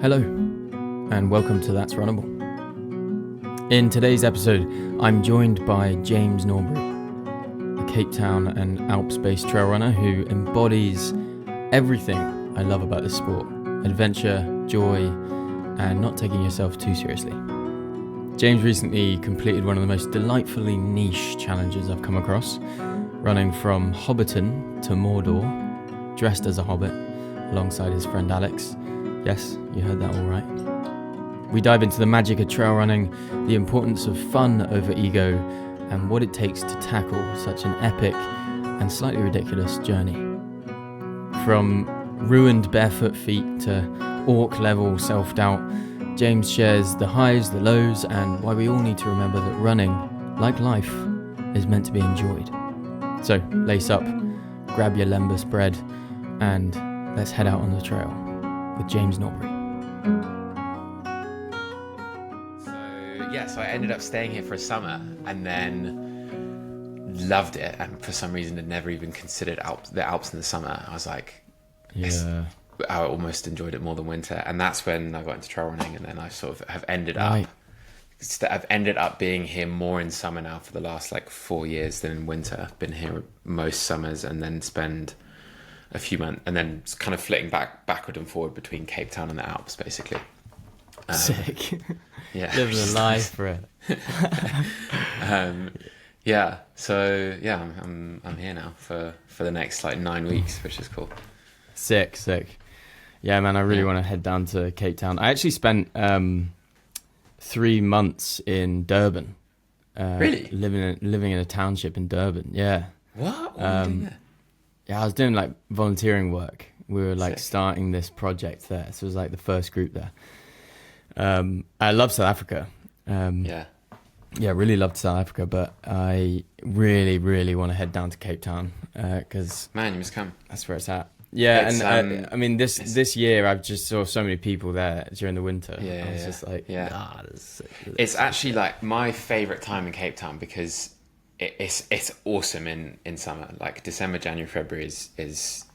Hello, and welcome to That's Runnable. In today's episode, I'm joined by James Norbury, a Cape Town and Alps-based trail runner who embodies everything I love about this sport: adventure, joy, and not taking yourself too seriously. James recently completed one of the most delightfully niche challenges I've come across, running from Hobbiton to Mordor, dressed as a hobbit, alongside his friend Alex. Yes, you heard that all right. We dive into the magic of trail running, the importance of fun over ego, and what it takes to tackle such an epic and slightly ridiculous journey. From ruined barefoot feet to orc-level self-doubt, James shares the highs, the lows, and why we all need to remember that running, like life, is meant to be enjoyed. So, lace up, grab your lembas bread, and let's head out on the trail with James Norbury. So I ended up staying here for a summer and then loved it, and for some reason had never even considered the Alps in the summer. I was like, I almost enjoyed it more than winter, and that's when I got into trail running, and then I sort of have ended up being here more in summer now for the last 4 years than in winter. I've been here most summers and then spend a few months and then kind of flitting backward and forward between Cape Town and the Alps, basically. Sick. Yeah, living a life, bro. Yeah. So yeah, I'm here now for the next 9 weeks, which is cool. Sick. Yeah, man, I really want to head down to Cape Town. I actually spent 3 months in Durban. Really? Living in a township in Durban. Yeah. What were you doing there? Yeah, I was doing volunteering work. We were Sick. starting this project there. So it was the first group there. I love South Africa. Yeah, really loved South Africa, but I really, really want to head down to Cape Town because man, you must come. that's where it's at. Yeah, It's, and I mean this year I've just saw so many people there during the winter. I was just It's actually my favorite time in Cape Town because it's awesome in summer. December, January, February is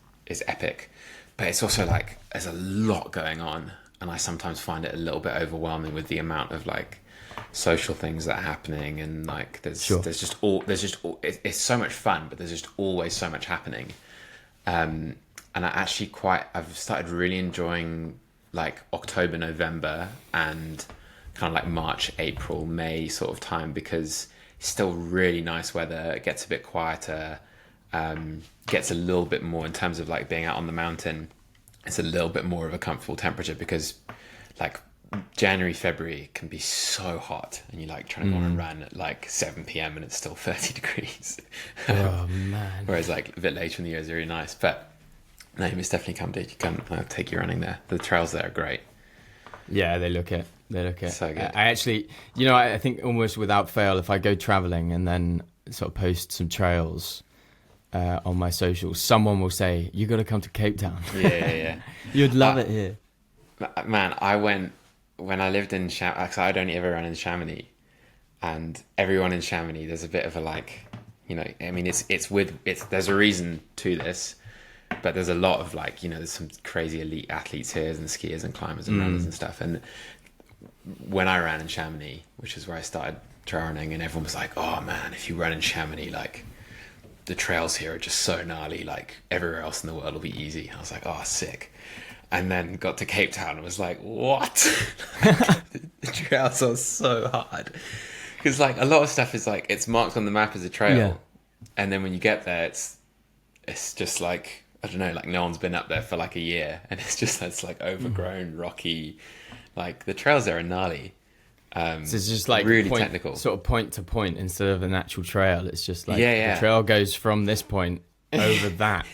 epic, but it's also there's a lot going on, and I sometimes find it a little bit overwhelming with the amount of social things that are happening, and it's so much fun, but there's just always so much happening. And I've started really enjoying October, November, and kind of March, April, May sort of time, because it's still really nice weather. It gets a bit quieter, gets a little bit more in terms of being out on the mountain. It's a little bit more of a comfortable temperature, because January, February can be so hot, and you're trying to go on and run at 7 p.m. and it's still 30 degrees. Oh man. Whereas a bit later in the year is really nice. But no, you must definitely come, dude. You can take you running there. The trails there are great. Yeah, they look it. So good. I actually, I think almost without fail, if I go traveling and then sort of post some trails on my socials, someone will say, "You got to come to Cape Town." Yeah. You'd love it here. Man, I went when I lived in Chamonix, because I'd only ever run in Chamonix, and everyone in Chamonix, there's a bit of a there's a reason to this, but there's a lot of there's some crazy elite athletes here, and skiers and climbers and runners and stuff. And when I ran in Chamonix, which is where I started trail running, and everyone was like, "Oh man, if you run in Chamonix, the trails here are just so gnarly, everywhere else in the world will be easy." I was like, "Oh, sick." And then got to Cape Town and was like, "What?" The trails are so hard, because a lot of stuff is it's marked on the map as a trail, and then when you get there, it's just I don't know, no one's been up there for a year, and it's just overgrown, rocky. The trails there are gnarly. So it's just really technical, sort of point to point instead of an actual trail. It's just the Yeah. trail goes from this point over that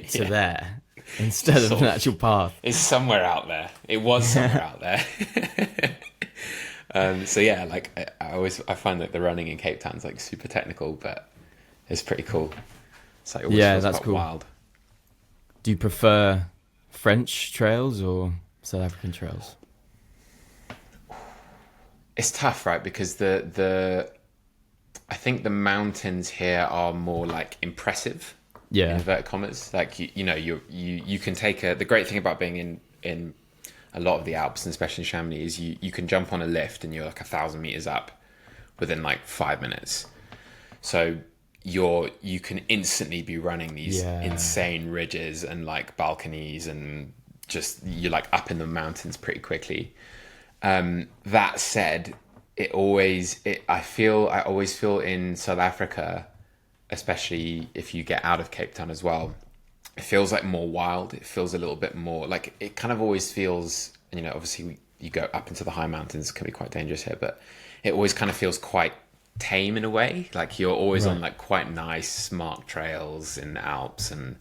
to there, instead of an actual path. It's somewhere out there. It was somewhere out there. So yeah, I find that the running in Cape Town is super technical, but it's pretty cool. It's it always feels that's quite cool. Wild. Do you prefer French trails or South African trails? It's tough, right? Because I think the mountains here are more impressive. Yeah. In inverted commas, you can take the great thing about being in a lot of the Alps, and especially in Chamonix, is you can jump on a lift and you're like 1,000 meters up within like 5 minutes. So you can instantly be running these insane ridges and like balconies, and just you're like up in the mountains pretty quickly. That said, I always feel in South Africa, especially if you get out of Cape Town as well, it feels like more wild. It feels a little bit more like, it kind of always feels, you know, obviously you go up into the high mountains, it can be quite dangerous here, but it always kind of feels quite tame in a way. Like you're always on like quite nice smart trails in the Alps, and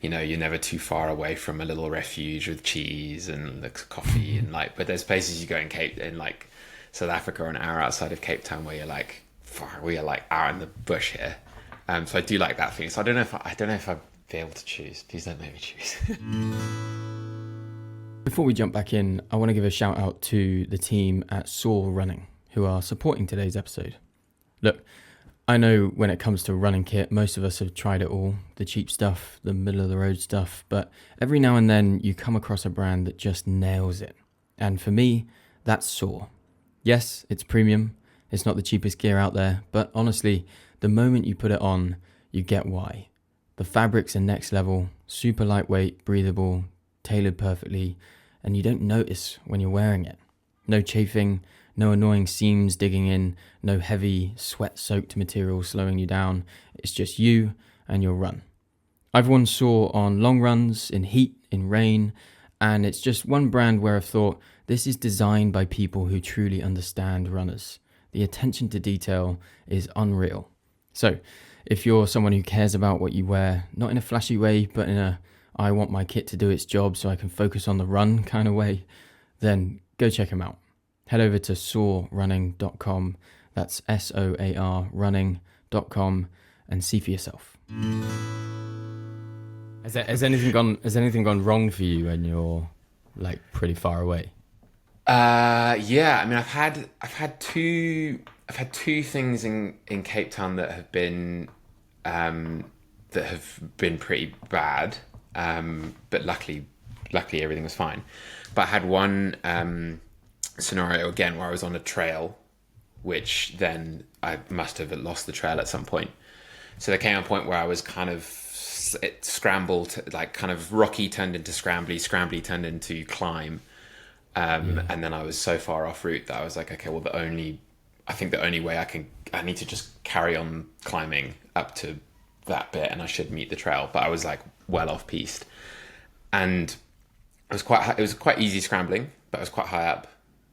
you know, you're never too far away from a little refuge with cheese and like coffee and like, but there's places you go in like South Africa or an hour outside of Cape Town where you're like, we are like out in the bush here. So I do like that feeling. So I don't know if I'd be able to choose. Please don't make me choose. Before we jump back in, I want to give a shout out to the team at Soar Running who are supporting today's episode. Look, I know when it comes to running kit, most of us have tried it all, the cheap stuff, the middle of the road stuff, but every now and then you come across a brand that just nails it. And for me, that's Soar. Yes, it's premium, it's not the cheapest gear out there, but honestly, the moment you put it on, you get why. The fabrics are next level, super lightweight, breathable, tailored perfectly, and you don't notice when you're wearing it. No chafing, no annoying seams digging in, no heavy, sweat-soaked material slowing you down. It's just you and your run. I've worn Soar on long runs, in heat, in rain, and it's just one brand where I've thought, this is designed by people who truly understand runners. The attention to detail is unreal. So, if you're someone who cares about what you wear, not in a flashy way, but in a I want my kit to do its job so I can focus on the run kind of way, then go check them out. Head over to soarrunning.com, that's SOAR running.com, and see for yourself. Has anything gone wrong for you when you're like pretty far away? Yeah, I mean, I've had two things in Cape Town that have been pretty bad, but luckily everything was fine. But I had one scenario again where I was on a trail, which then I must have lost the trail at some point. So there came a point where I was kind of scrambled, like kind of rocky turned into scrambly turned into climb. And then I was so far off route that I was like, okay, well, the only way I need to just carry on climbing up to that bit and I should meet the trail. But I was like well off piste, and it was quite easy scrambling, but I was quite high up,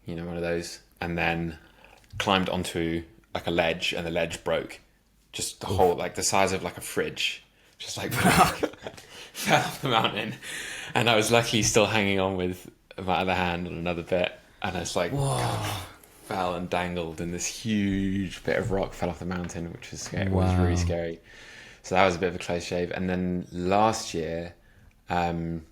you know, one of those, and then climbed onto like a ledge, and the ledge broke, just the whole, like the size of like a fridge, just like fell off the mountain. And I was luckily still hanging on with my other hand on another bit, and I was like, fell and dangled, and this huge bit of rock fell off the mountain, which was scary. Wow. It was really scary. So that was a bit of a close shave. And then last year, again,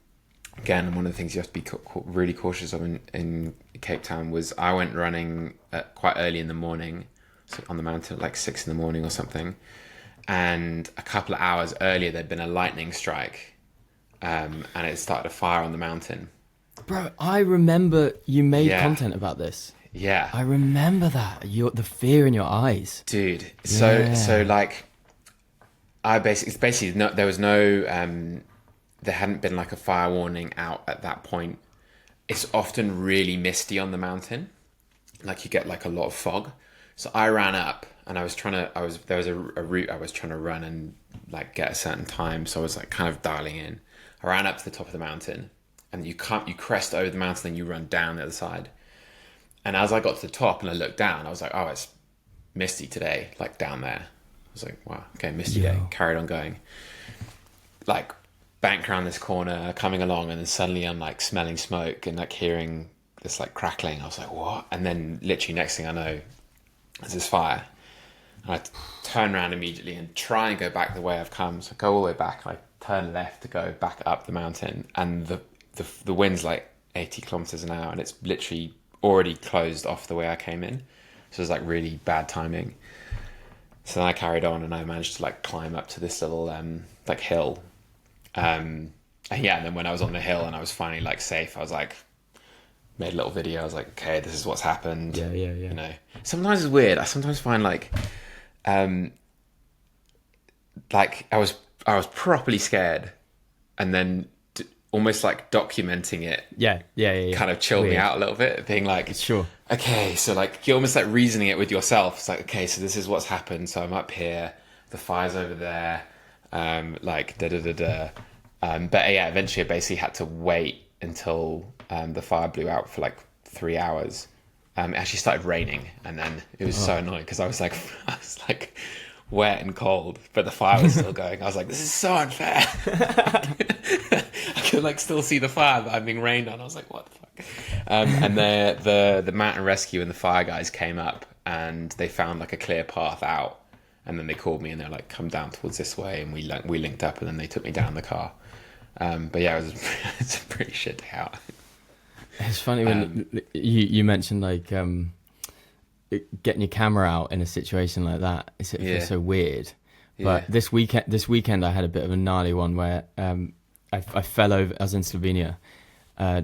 one of the things you have to be really cautious of in Cape Town was I went running quite early in the morning, so on the mountain at like 6 a.m. or something, and a couple of hours earlier there'd been a lightning strike, and it started a fire on the mountain. Bro, I remember you made content about this. Yeah, I remember that. The fear in your eyes, dude. So like, there was no, there hadn't been like a fire warning out at that point. It's often really misty on the mountain, like you get like a lot of fog. So I ran up, and there was a route I was trying to run and like get a certain time. So I was like kind of dialing in. I ran up to the top of the mountain, and you crest over the mountain and you run down the other side. And as I got to the top and I looked down, I was like, oh, it's misty today, like down there. I was like, wow, okay, misty day. Carried on going. Like banked around this corner, coming along, and then suddenly I'm like smelling smoke and like hearing this like crackling. I was like, what? And then literally next thing I know, there's this fire. And I turn around immediately and try and go back the way I've come. So I go all the way back, and I turn left to go back up the mountain, and the wind's like 80 kilometers an hour, and it's literally already closed off the way I came in. So it was like really bad timing. So then I carried on, and I managed to like climb up to this little like hill. And then when I was on the hill and I was finally like safe, I was like, made a little video. I was like, okay, this is what's happened. Yeah. You know, sometimes it's weird. I sometimes find um, like I was properly scared, and then almost like documenting it. Yeah. Kind of chilled me out a little bit, being like, sure. Okay, so like you're almost like reasoning it with yourself. It's like, okay, so this is what's happened. So I'm up here, the fire's over there, like da da da da. But yeah, eventually I basically had to wait until the fire blew out for like 3 hours. It actually started raining, and then it was so annoying because I was like wet and cold, but the fire was still going. I was like, this is so unfair. I could like still see the fire, but I'm being rained on. I was like, what the fuck? And the mountain rescue and the fire guys came up, and they found like a clear path out. And then they called me, and they're like, come down towards this way, and we linked up, and then they took me down the car. But yeah, it's a pretty shit day out. It's funny when you mentioned like getting your camera out in a situation like that. It feels so weird. But this weekend I had a bit of a gnarly one where I fell over. I was in Slovenia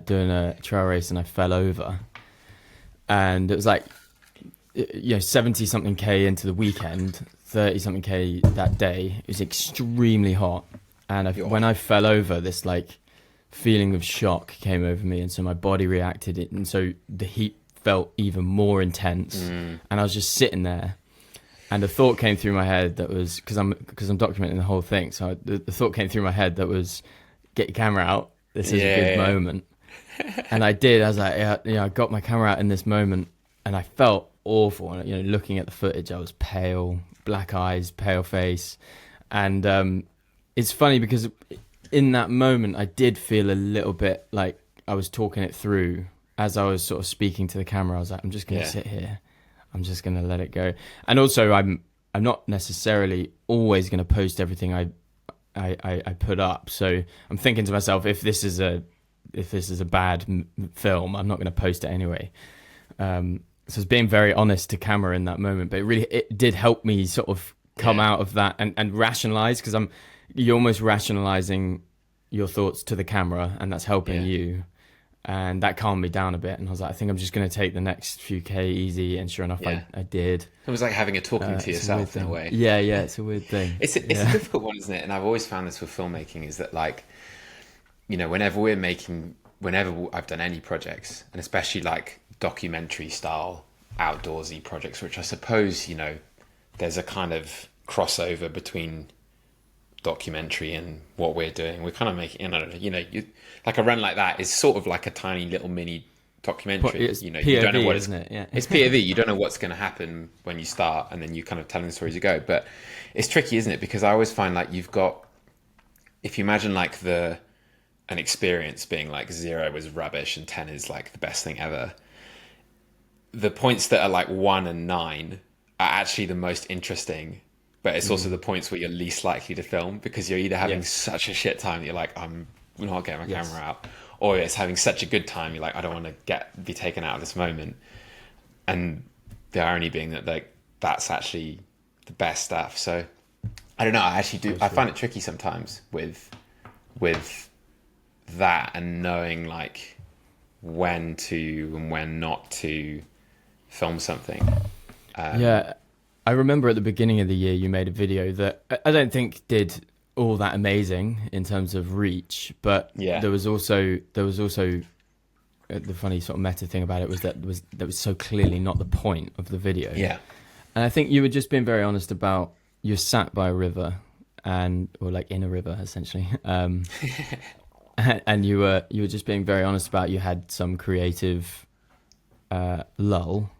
doing a trail race, and I fell over, and it was like 70 something K into the weekend, 30 something K that day. It was extremely hot, and when I fell over, this like feeling of shock came over me, and so my body reacted it, and so the heat felt even more intense, and I was just sitting there, and a thought came through my head that was, because I'm documenting the whole thing, so the thought came through my head that was, get your camera out, this is a good moment. And I did. I was like, I got my camera out in this moment, and I felt awful. And looking at the footage, I was pale, black eyes, pale face, and it's funny because in that moment I did feel a little bit like I was talking it through as I was sort of speaking to the camera. I was like, I'm just going to sit here, I'm just going to let it go. And also I'm not necessarily always going to post everything I put up, so I'm thinking to myself, if this is a bad film, I'm not going to post it anyway. So it's being very honest to camera in that moment, but it did help me sort of come out of that and rationalize, because you're almost rationalizing your thoughts to the camera, and that's helping you, and that calmed me down a bit. And I was like, I think I'm just going to take the next few K easy, and sure enough, I did. It was like having a talking to yourself in a way. Yeah, it's a weird thing. It's a difficult one, isn't it? And I've always found this with filmmaking, is that like, whenever I've done any projects, and especially like documentary style outdoorsy projects, which I suppose, there's a kind of crossover between documentary and what we're doing. We're kind of making, like a run like that is sort of like a tiny little mini documentary. It's POV, you don't know what isn't it? Yeah. It's POV. You don't know what's going to happen when you start, and then you kind of telling the story as you go. But it's tricky, isn't it? Because I always find like if you imagine like an experience being like 0 is rubbish and 10 is like the best thing ever, the points that are like 1 and 9 are actually the most interesting, but it's also the points where you're least likely to film, because you're either having such a shit time that you're like, I'm not getting my camera out, or it's having such a good time you're like, I don't want to be taken out of this moment. And the irony being that like that's actually the best stuff. So I don't know, I actually do, I find it tricky sometimes with that, and knowing like when to and when not to film something. I remember at the beginning of the year you made a video that I don't think did all that amazing in terms of reach, but there was also the funny sort of meta thing about it was that was so clearly not the point of the video. And I think you were just being very honest about, you're sat by a river, or like in a river essentially, and you were just being very honest about, you had some creative lull,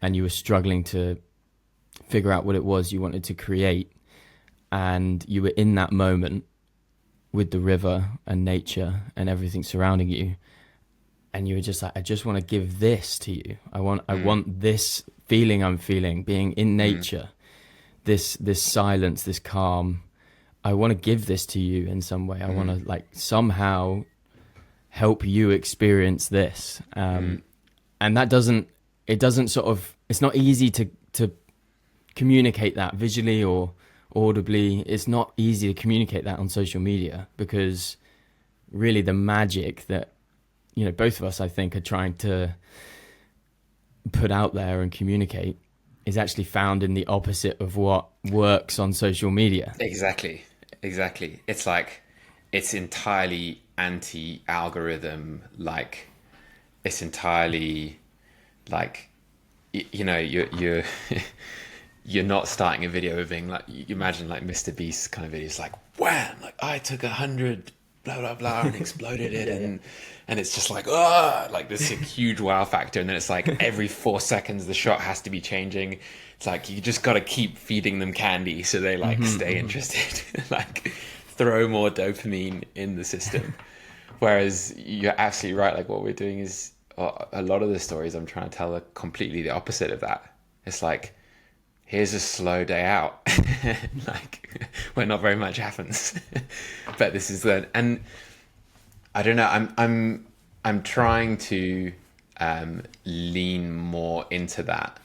and you were struggling to figure out what it was you wanted to create, and you were in that moment with the river and nature and everything surrounding you, and you were just like, I just want to give this to you. I want this feeling I'm feeling, being in nature, this silence, this calm. I want to give this to you in some way. I want to like somehow help you experience this. And that it's not easy to communicate that visually or audibly. It's not easy to communicate that on social media, because really the magic that both of us, I think, are trying to put out there and communicate is actually found in the opposite of what works on social media. Exactly. It's like, it's entirely anti-algorithm. Like, it's entirely like, you're you're not starting a video with being like, you imagine like Mr. Beast kind of videos, like wham, like I took 100 blah blah blah and exploded it, and it's just like, oh, like this huge wow factor, and then it's like every 4 seconds the shot has to be changing. It's like you just got to keep feeding them candy so they like stay interested. Like throw more dopamine in the system. Whereas you're absolutely right, like what we're doing is, a lot of the stories I'm trying to tell are completely the opposite of that. It's like, here's a slow day out. Like, where not very much happens. But this is the, and I don't know, I'm trying to lean more into that.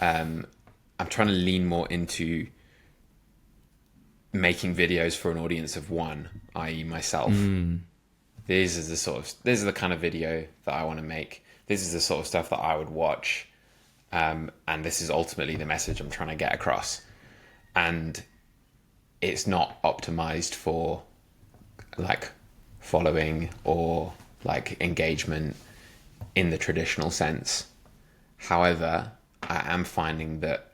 I'm trying to lean more into making videos for an audience of one, i.e. myself. These are the kind of video that I want to make. This is the sort of stuff that I would watch. And this is ultimately the message I'm trying to get across. And it's not optimized for like following or like engagement in the traditional sense. However, I am finding that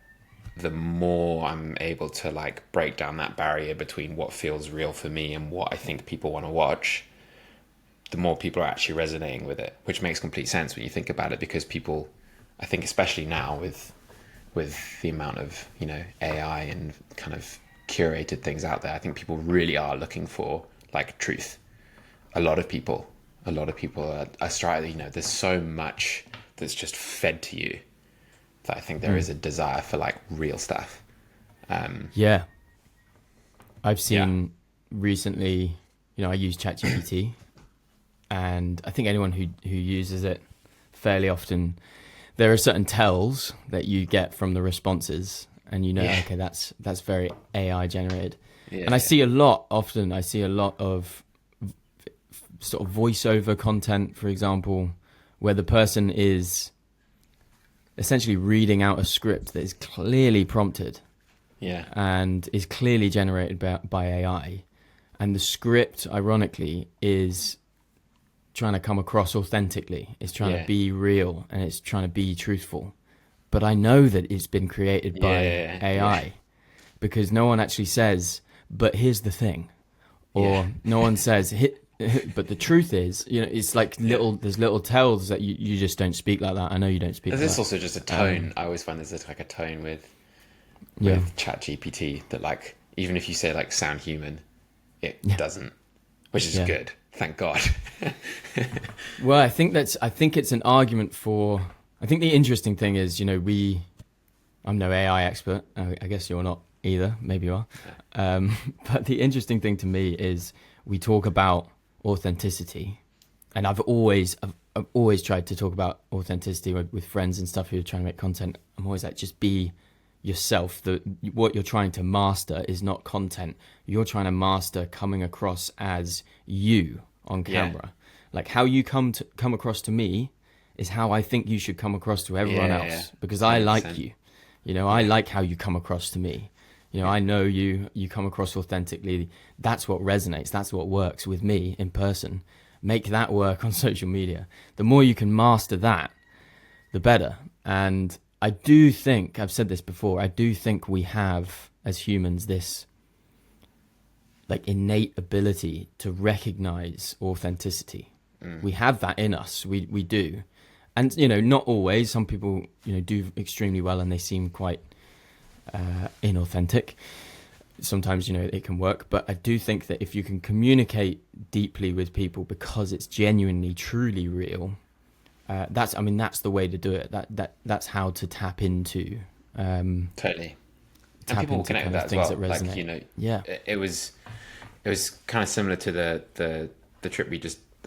the more I'm able to like break down that barrier between what feels real for me and what I think people want to watch, the more people are actually resonating with it, which makes complete sense when you think about it, because people, I think especially now with the amount of, AI and kind of curated things out there, I think people really are looking for like truth. A lot of people are striving, there's so much that's just fed to you that I think there is a desire for like real stuff. Yeah. I've seen recently, I use ChatGPT, and I think anyone who uses it fairly often, there are certain tells that you get from the responses, and okay, that's very AI generated. And I see a lot of sort of voiceover content, for example, where the person is essentially reading out a script that is clearly prompted and is clearly generated by AI. And the script, ironically, is trying to come across authentically. It's trying to be real, and it's trying to be truthful. But I know that it's been created by AI because no one actually says, but here's the thing. Or no one says, but the truth is, it's like there's little tells that you just don't speak like that. I know you don't speak like that. There's also just a tone. I always find there's like a tone with ChatGPT that like, even if you say like sound human, it doesn't, which is good. Thank God. Well, I think it's an argument for, I think the interesting thing is, I'm no AI expert. I guess you're not either. Maybe you are. But the interesting thing to me is we talk about authenticity, and I've always tried to talk about authenticity with friends and stuff who are trying to make content. I'm always like, just be yourself. What you're trying to master is not content. You're trying to master coming across as you on camera. Like how you come across to me is how I think you should come across to everyone else, because I like you. I like how you come across to me. I know you come across authentically. That's what resonates. That's what works with me in person. Make that work on social media. The more you can master that, the better. And I do think, I've said this before, I do think we have, as humans, this like innate ability to recognize authenticity. We have that in us. We do. And, not always. Some people, do extremely well and they seem quite inauthentic. Sometimes, it can work. But I do think that if you can communicate deeply with people because it's genuinely, truly real, that's the way to do it. That's how to tap into totally. And people will connect with that as well. Like, it was kind of similar to the trip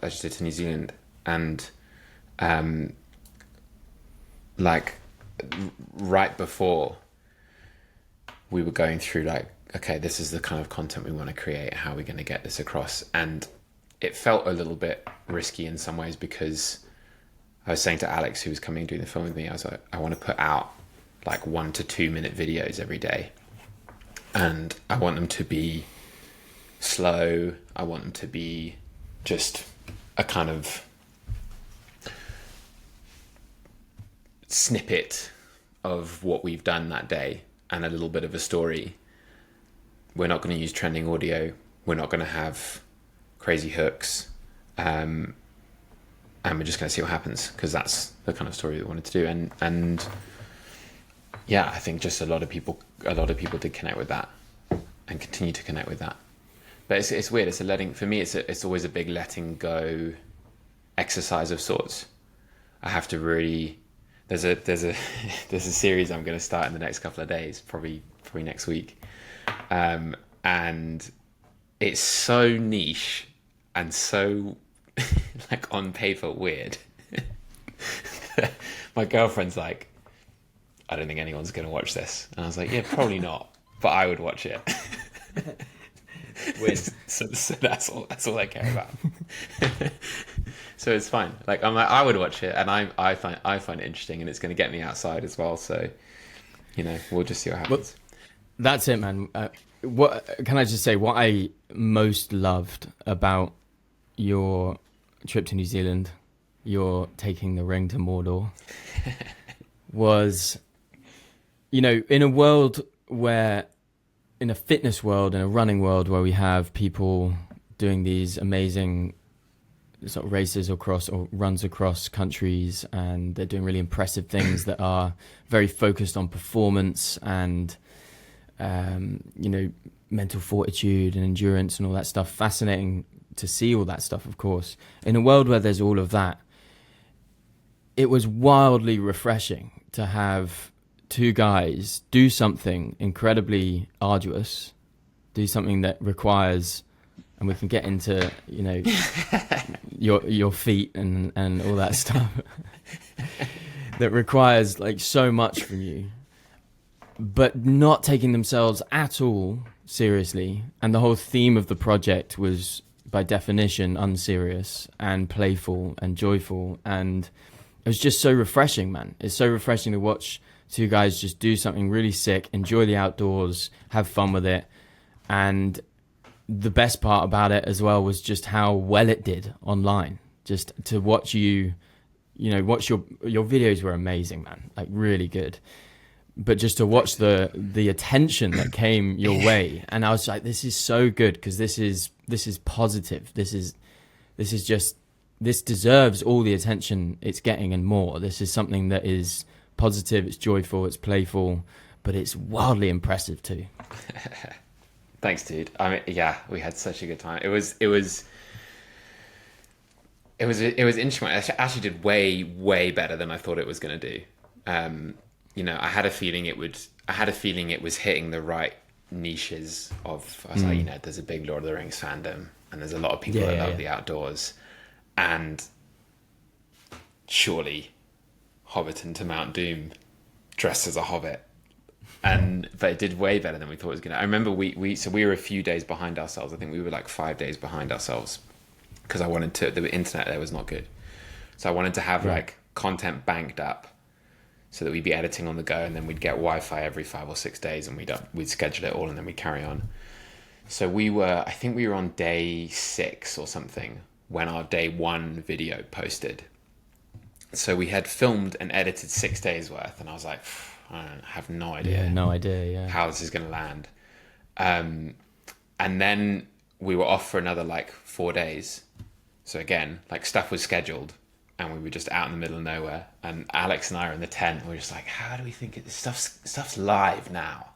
I just did to New Zealand, and like right before we were going through like, okay, this is the kind of content we want to create. How are we going to get this across? And it felt a little bit risky in some ways, because I was saying to Alex, who was coming and doing the film with me, I was like, I want to put out like 1 to 2 minute videos every day. And I want them to be slow. I want them to be just a kind of snippet of what we've done that day and a little bit of a story. We're not going to use trending audio. We're not going to have crazy hooks. And we're just going to see what happens, because that's the kind of story we wanted to do. And yeah, I think just a lot of people did connect with that and continue to connect with that. But it's weird. For me, it's always a big letting go exercise of sorts. I have to really, there's a series I'm going to start in the next couple of days, probably next week. And it's so niche and so like on paper weird. My girlfriend's like, I don't think anyone's going to watch this. And I was like, yeah, probably not, but I would watch it. Weird. So that's all I care about. So it's fine. Like I would watch it, and I find it interesting, and it's going to get me outside as well. So, we'll just see what happens. Well, that's it, man. What can I just say? What I most loved about your trip to New Zealand, your taking the ring to Mordor, was, in a world where, in a fitness world, in a running world where we have people doing these amazing sort of races or runs across countries, and they're doing really impressive things that are very focused on performance and, mental fortitude and endurance and all that stuff. Fascinating to see all that stuff, of course. In a world where there's all of that, it was wildly refreshing to have two guys do something incredibly arduous, do something that requires, and we can get into, your feet and all that stuff, that requires like so much from you, but not taking themselves at all seriously. And the whole theme of the project was, by definition, unserious and playful and joyful. And it was just so refreshing, man. It's so refreshing to watch two guys just do something really sick, enjoy the outdoors, have fun with it. And the best part about it as well was just how well it did online. Just to watch watch your videos were amazing, man, like really good. But just to watch the attention that came your way, and I was like, this is so good, because this is positive. This deserves all the attention it's getting and more. This is something that is positive, it's joyful, it's playful, but it's wildly impressive too. Thanks, dude. I mean, yeah, we had such a good time. It was interesting. It actually did way better than I thought it was going to do. I had a feeling it was hitting the right niches of. I was like, there's a big Lord of the Rings fandom, and there's a lot of people that love the outdoors, and surely Hobbiton to Mount Doom dressed as a hobbit. But it did way better than we thought it was gonna. I remember we were a few days behind ourselves. I think we were like 5 days behind ourselves, because the internet there was not good. So I wanted to have like content banked up, so that we'd be editing on the go, and then we'd get Wi-Fi every 5 or 6 days, and we'd schedule it all, and then we'd carry on. So I think we were on day 6 or something when our day 1 video posted. So we had filmed and edited 6 days worth, and I was like, I have no idea. How this is going to land. And then we were off for another like 4 days. So again, like stuff was scheduled, and we were just out in the middle of nowhere. And Alex and I are in the tent. And we're just like, how do we think stuff's live now?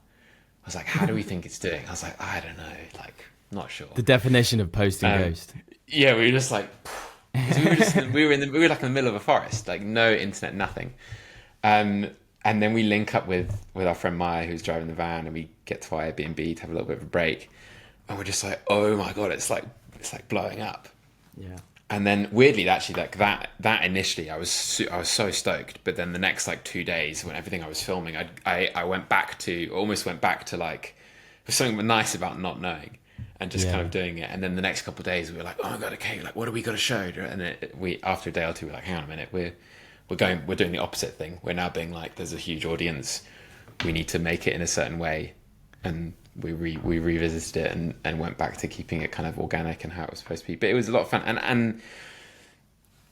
I was like, how do we think it's doing? I was like, I don't know, like not sure. The definition of post and ghost. Yeah, we were just like, we were like in the middle of a forest, like no internet, nothing. And then we link up with our friend Maya, who's driving the van, and we get to our Airbnb to have a little bit of a break. And we're just like, oh my God, it's like blowing up. Yeah. And then weirdly, actually, like that initially, I was so stoked. But then the next like 2 days, when everything I was filming, I almost went back to like, there's something nice about not knowing. and just kind of doing it. And then the next couple of days we were like, oh my God, okay, like what do we got to show? And we after a day or two, we're like, hang on a minute, we're doing the opposite thing. We're now being like, there's a huge audience. We need to make it in a certain way. And we revisited it and went back to keeping it kind of organic and how it was supposed to be. But it was a lot of fun. And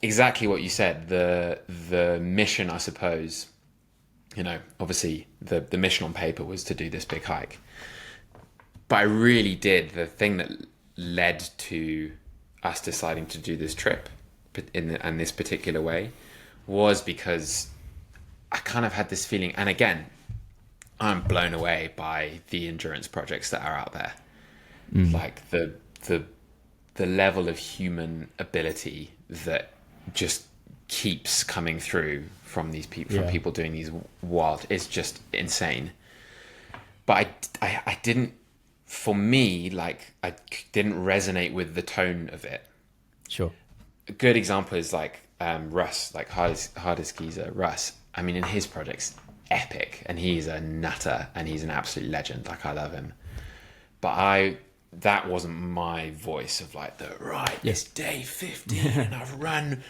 exactly what you said, the mission, I suppose, you know, obviously the mission on paper was to do this big hike. But I really did, the thing that led to us deciding to do this trip in this particular way was because I kind of had this feeling, and again, I'm blown away by the endurance projects that are out there. Like the level of human ability that just keeps coming through from these people, from people doing these wild, it's just insane. But I didn't, for me, like I didn't resonate with the tone of it. Sure. A good example is like Russ, like hardest geezer Russ. I mean, in his projects, epic, and he's a nutter and he's an absolute legend. Like I love him, but that wasn't my voice of like it's day 15 and I've run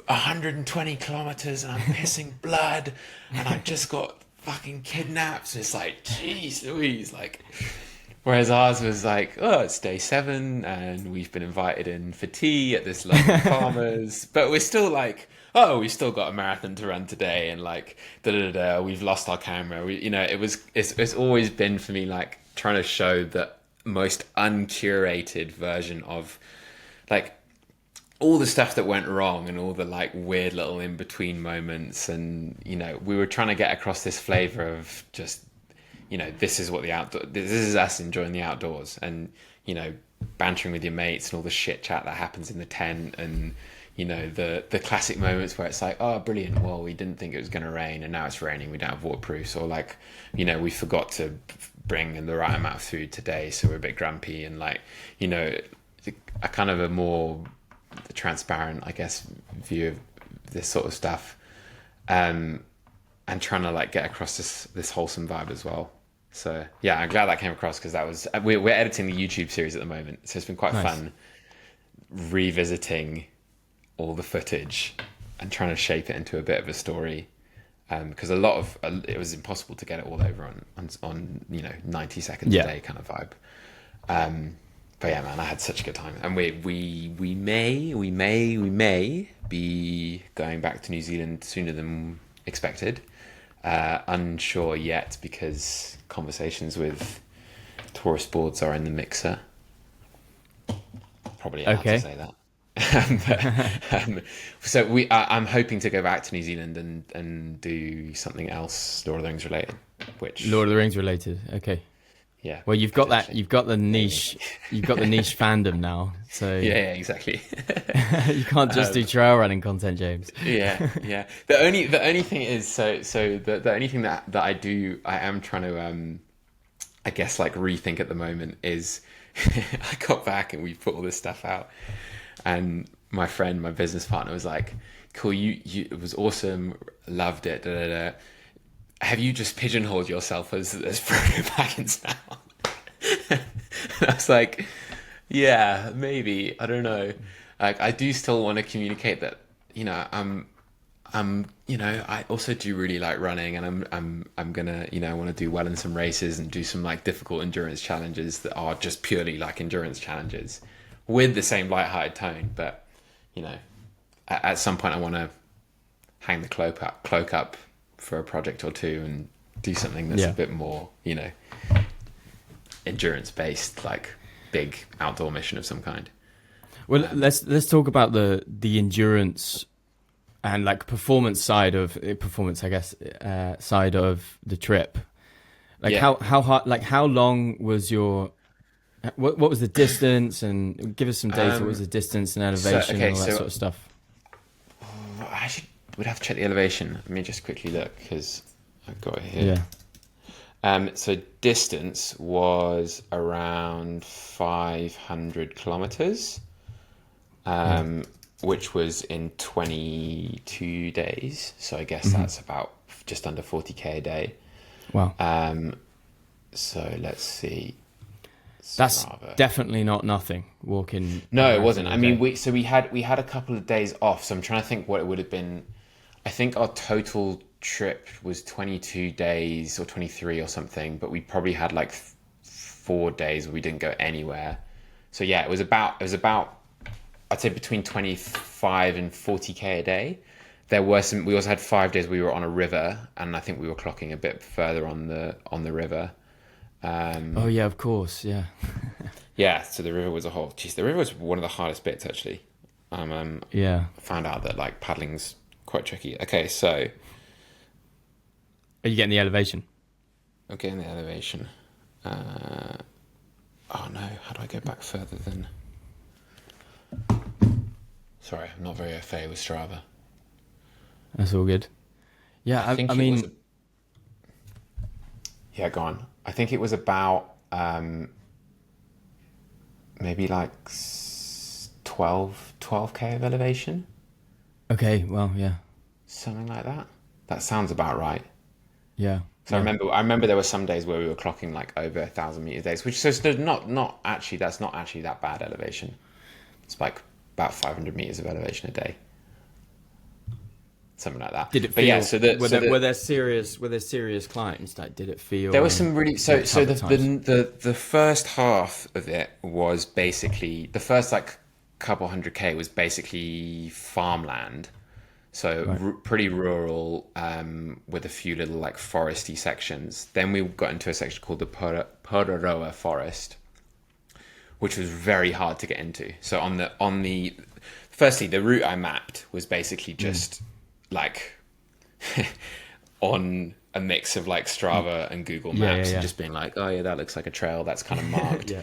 120 kilometers and I'm pissing blood and I've just got fucking kidnapped. And it's like, geez Louise, like. Whereas ours was like, oh, it's day 7 and we've been invited in for tea at this local farmer's, but we're still like, oh, we've still got a marathon to run today, and like we've lost our camera. It's always been for me like trying to show the most uncurated version of like all the stuff that went wrong and all the like weird little in between moments, and you know, we were trying to get across this flavor of just, you know, this is us enjoying the outdoors, and you know, bantering with your mates and all the shit chat that happens in the tent, and you know, the classic moments where it's like, oh, brilliant, well, we didn't think it was going to rain and now it's raining, we don't have waterproofs, or like, you know, we forgot to bring in the right amount of food today, so we're a bit grumpy, and like, you know, a kind of a more transparent, I guess, view of this sort of stuff, and trying to like get across this wholesome vibe as well. So yeah, I'm glad that came across, because we're editing the YouTube series at the moment, so it's been quite fun revisiting all the footage and trying to shape it into a bit of a story, because it was impossible to get it all over on you know, 90 seconds a day kind of vibe. But yeah, man, I had such a good time, and we may be going back to New Zealand sooner than expected. Unsure yet, because conversations with tourist boards are in the mixer. Probably allowed to say that. So I'm hoping to go back to New Zealand and do something else Lord of the Rings related. Lord of the Rings related. Okay. Yeah. Well, you've got the niche fandom now. So yeah, exactly. You can't just do trail running content, James. Yeah. The only thing is, so the only thing that I am trying to I guess like rethink at the moment is I got back and we put all this stuff out, and my friend, my business partner, was like, cool, you it was awesome, loved it, have you just pigeonholed yourself as Frodo Baggins now? And I was like, yeah, maybe, I don't know. Like, I do still want to communicate that, you know, I'm you know, I also do really like running, and I'm gonna, you know, I want to do well in some races and do some like difficult endurance challenges that are just purely like endurance challenges with the same lighthearted tone. But you know, at some point I want to hang the cloak up for a project or two and do something that's a bit more, you know, endurance based, like big outdoor mission of some kind. Well, let's talk about the endurance and like performance, I guess, side of the trip. Like how hard, like how long was your, what was the distance, and give us some data. What was the distance and elevation and all that sort of stuff? We'd have to check the elevation. Let me just quickly look, because I've got it here. Yeah. So distance was around 500 kilometers, which was in 22 days. So I guess that's about just under 40k a day. Wow. So let's see. That's Strava. definitely not nothing. Walking. No, it wasn't. I mean, we had a couple of days off, so I'm trying to think what it would have been. I think our total trip was 22 days or 23 or something, but we probably had like 4 days where we didn't go anywhere. So yeah, it was about I'd say between 25 and 40k a day. There were some. We also had 5 days we were on a river, and I think we were clocking a bit further on the river. Oh yeah, of course, yeah. Yeah, so the river was a whole. Geez, the river was one of the hardest bits actually. Yeah. Found out that like paddling's quite tricky. Okay, so Are you getting the elevation? I'm getting the elevation. Oh no, how do I go back further than? Sorry, I'm not very au fait with Strava. That's all good. Yeah, I mean, yeah, go on. I think it was about maybe like 12k of elevation. okay, well, yeah, Something like that. That sounds about right. yeah. So yeah. I remember there were some days where we were clocking like over 1,000 meters days, which so it's not actually that bad elevation. It's like about 500 meters of elevation a day, something like that. Did it but feel? yeah, so were there serious climbs? Like, did it feel? there was some really so tough at times? the first half of it was basically the first like couple 100k was basically farmland. So Right. pretty rural, with a few little like foresty sections. Then we got into a section called the Pororoa Forest, which was very hard to get into. So firstly, the route I mapped was basically just like on a mix of like Strava and Google Yeah, Maps, yeah, and yeah. just being like, oh yeah, that looks like a trail. That's kind of marked. Yeah.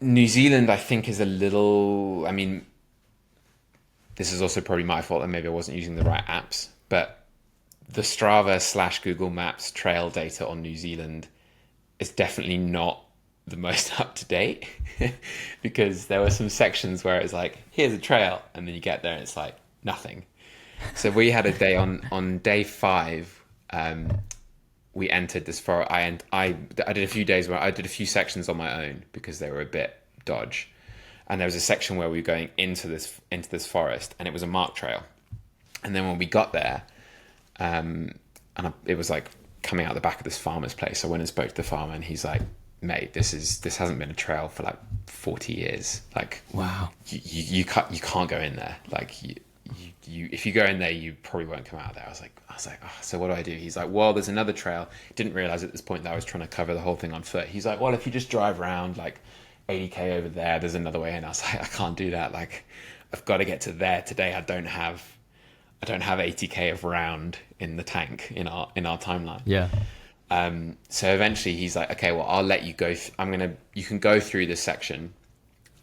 New Zealand, I think, is a little. I mean, this is also probably my fault that maybe I wasn't using the right apps, but the Strava / Google Maps trail data on New Zealand is definitely not the most up to date because there were some sections where it's like, here's a trail, and then you get there and it's like nothing. So we had a day on day 5. We entered this forest. I did a few days where I did a few sections on my own because they were a bit dodge. And there was a section where we were going into this forest, and it was a marked trail. And then when we got there, it was like coming out the back of this farmer's place. I went and spoke to the farmer, and he's like, "Mate, this hasn't been a trail for like 40 years. Like, Wow. you can't go in there. Like, you if you go in there, you probably won't come out of there." I was like, oh, so what do I do? He's like, well, there's another trail. Didn't realize at this point that I was trying to cover the whole thing on foot. He's like, well, if you just drive around like 80k over there's another way in. I was like, I can't do that. Like, I've got to get to there today. I don't have 80k of round in the tank in our timeline. Yeah. So eventually he's like, okay, well, I'll let you go. You can go through this section.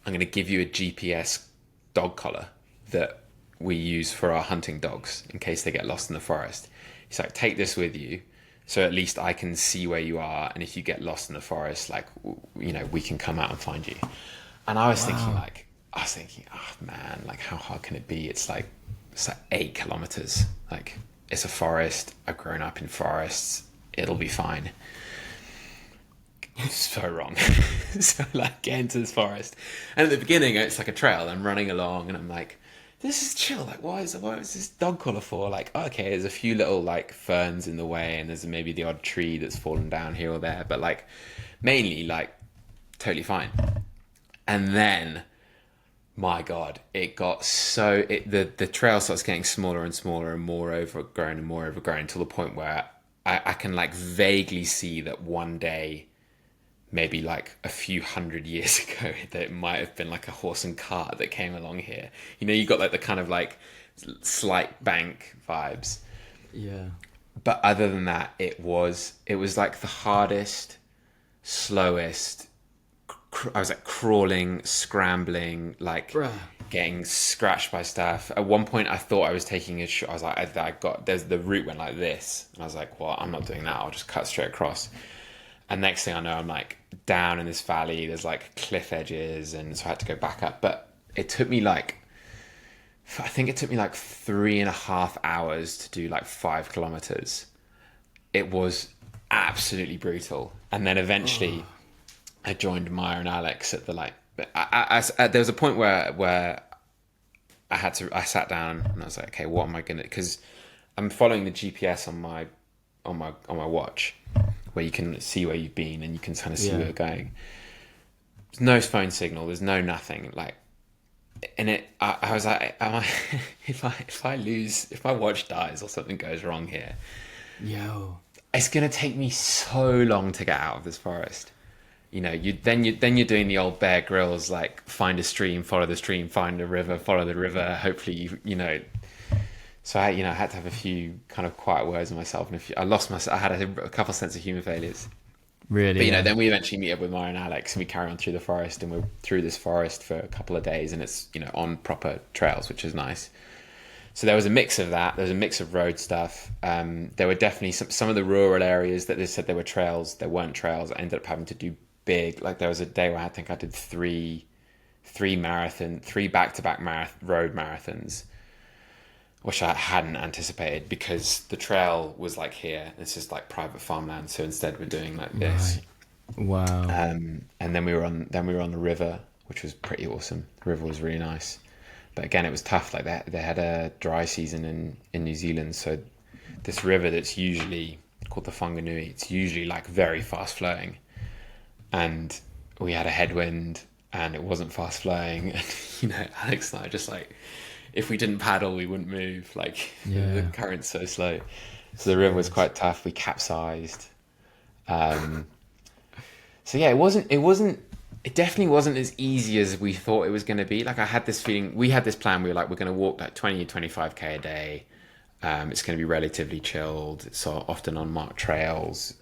I'm going to give you a GPS dog collar that we use for our hunting dogs in case they get lost in the forest. He's like, take this with you, so at least I can see where you are, and if you get lost in the forest, like, we can come out and find you. And I was thinking, oh man, like, how hard can it be? It's like 8 kilometers. Like, it's a forest. I've grown up in forests. It'll be fine. So wrong. So like, get into this forest, and at the beginning it's like a trail. I'm running along, and I'm like, this is chill. Like, what is this dog collar for? Like, okay, there's a few little like ferns in the way, and there's maybe the odd tree that's fallen down here or there, but like mainly like totally fine. And then, my God, it got the trail starts getting smaller and smaller and more overgrown until the point where I can like vaguely see that one day, maybe like a few hundred years ago, that it might have been like a horse and cart that came along here. You got like the kind of like slight bank vibes. Yeah. But other than that, it was like the hardest, slowest. I was like crawling, scrambling, like Bruh. getting scratched by stuff. At one point, I thought I was taking a shot. I was like, there's the route went like this. And I was like, well, I'm not doing that. I'll just cut straight across. And next thing I know, I'm like down in this valley. There's like cliff edges, and so I had to go back up. But it took me like 3.5 hours to do like 5 kilometers. It was absolutely brutal. And then eventually, I joined Maya and Alex at the like. There was a point where I sat down and I was like, okay, what am I gonna? Because I'm following the GPS on my watch, where you can see where you've been and you can kind of see where you're going. There's no phone signal. There's no nothing. Like, and I was like, am I, if my watch dies or something goes wrong here, it's gonna take me so long to get out of this forest. You know, then you're doing the old Bear Grylls, like find a stream, follow the stream, find a river, follow the river. Hopefully, you know. So I had to have a few kind of quiet words with myself, and I lost myself. I had a couple sense of humour failures. Really, but then we eventually meet up with Mara and Alex, and we carry on through the forest, and we're through this forest for a couple of days, and it's on proper trails, which is nice. So there was a mix of that. There was a mix of road stuff. There were definitely some of the rural areas that they said there were trails. There weren't trails. I ended up having to do big. Like there was a day where I think I did three back-to-back road marathons, which I hadn't anticipated because the trail was like here. This is like private farmland. So instead we're doing like this. Right. Wow. And then we were on the river, which was pretty awesome. The river was really nice. But again, it was tough. Like they had a dry season in New Zealand. So this river that's usually called the Whanganui, it's usually like very fast flowing. And we had a headwind and it wasn't fast flowing. And, Alex and I just like, if we didn't paddle, we wouldn't move. Like the current's so slow. So the river was quite tough. We capsized. So yeah, it definitely wasn't as easy as we thought it was going to be. Like I had this feeling, we had this plan. We were like, we're going to walk like 20 to 25K a day. It's going to be relatively chilled. So often on marked trails.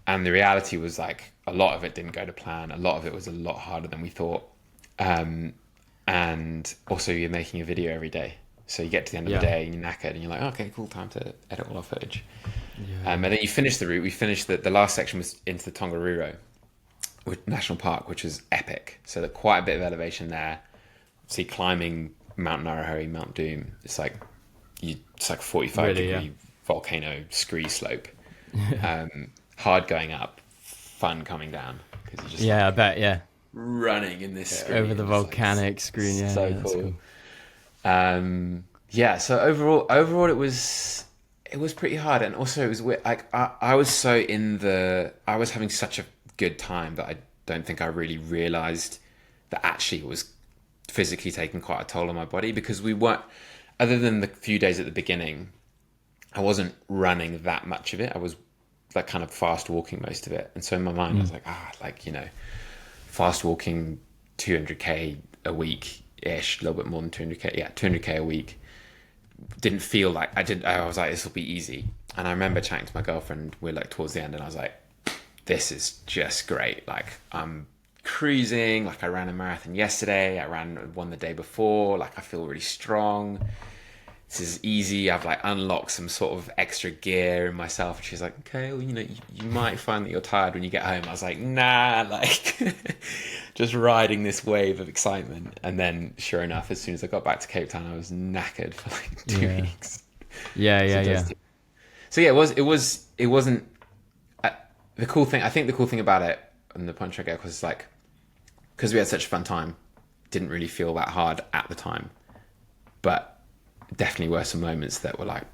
And the reality was like, a lot of it didn't go to plan. A lot of it was a lot harder than we thought. And also you're making a video every day. So you get to the end of the day and you're knackered and you're like, okay, cool, time to edit all our footage. And then you finish the route. We finished the last section was into the Tongariro National Park, which was epic. So there's quite a bit of elevation there. See, climbing Mount Narahari, Mount Doom, it's like 45 degree volcano scree slope. Hard going up, fun coming down because you just I bet running in this screen over the volcanic screen. Yeah, so cool. So overall it was pretty hard, and also it was weird. Like I was having such a good time that I don't think I really realized that actually it was physically taking quite a toll on my body, because we weren't, other than the few days at the beginning, I wasn't running that much of it. I was like kind of fast walking most of it, and so in my mind I was like, fast walking 200k a week ish, a little bit more than 200k a week. Didn't feel like I was like, this will be easy. And I remember chatting to my girlfriend, we're like towards the end, and I was like, this is just great. Like I'm cruising. Like I ran a marathon yesterday, I ran one the day before. Like I feel really strong. This is easy. I've like unlocked some sort of extra gear in myself. And she's like, okay, well, you might find that you're tired when you get home. I was like, nah, like just riding this wave of excitement. And then sure enough, as soon as I got back to Cape Town, I was knackered for like 2 weeks. So yeah, it wasn't the cool thing. I think the cool thing about it, and the punch I get, was like, because we had such a fun time, didn't really feel that hard at the time, but definitely were some moments that were like,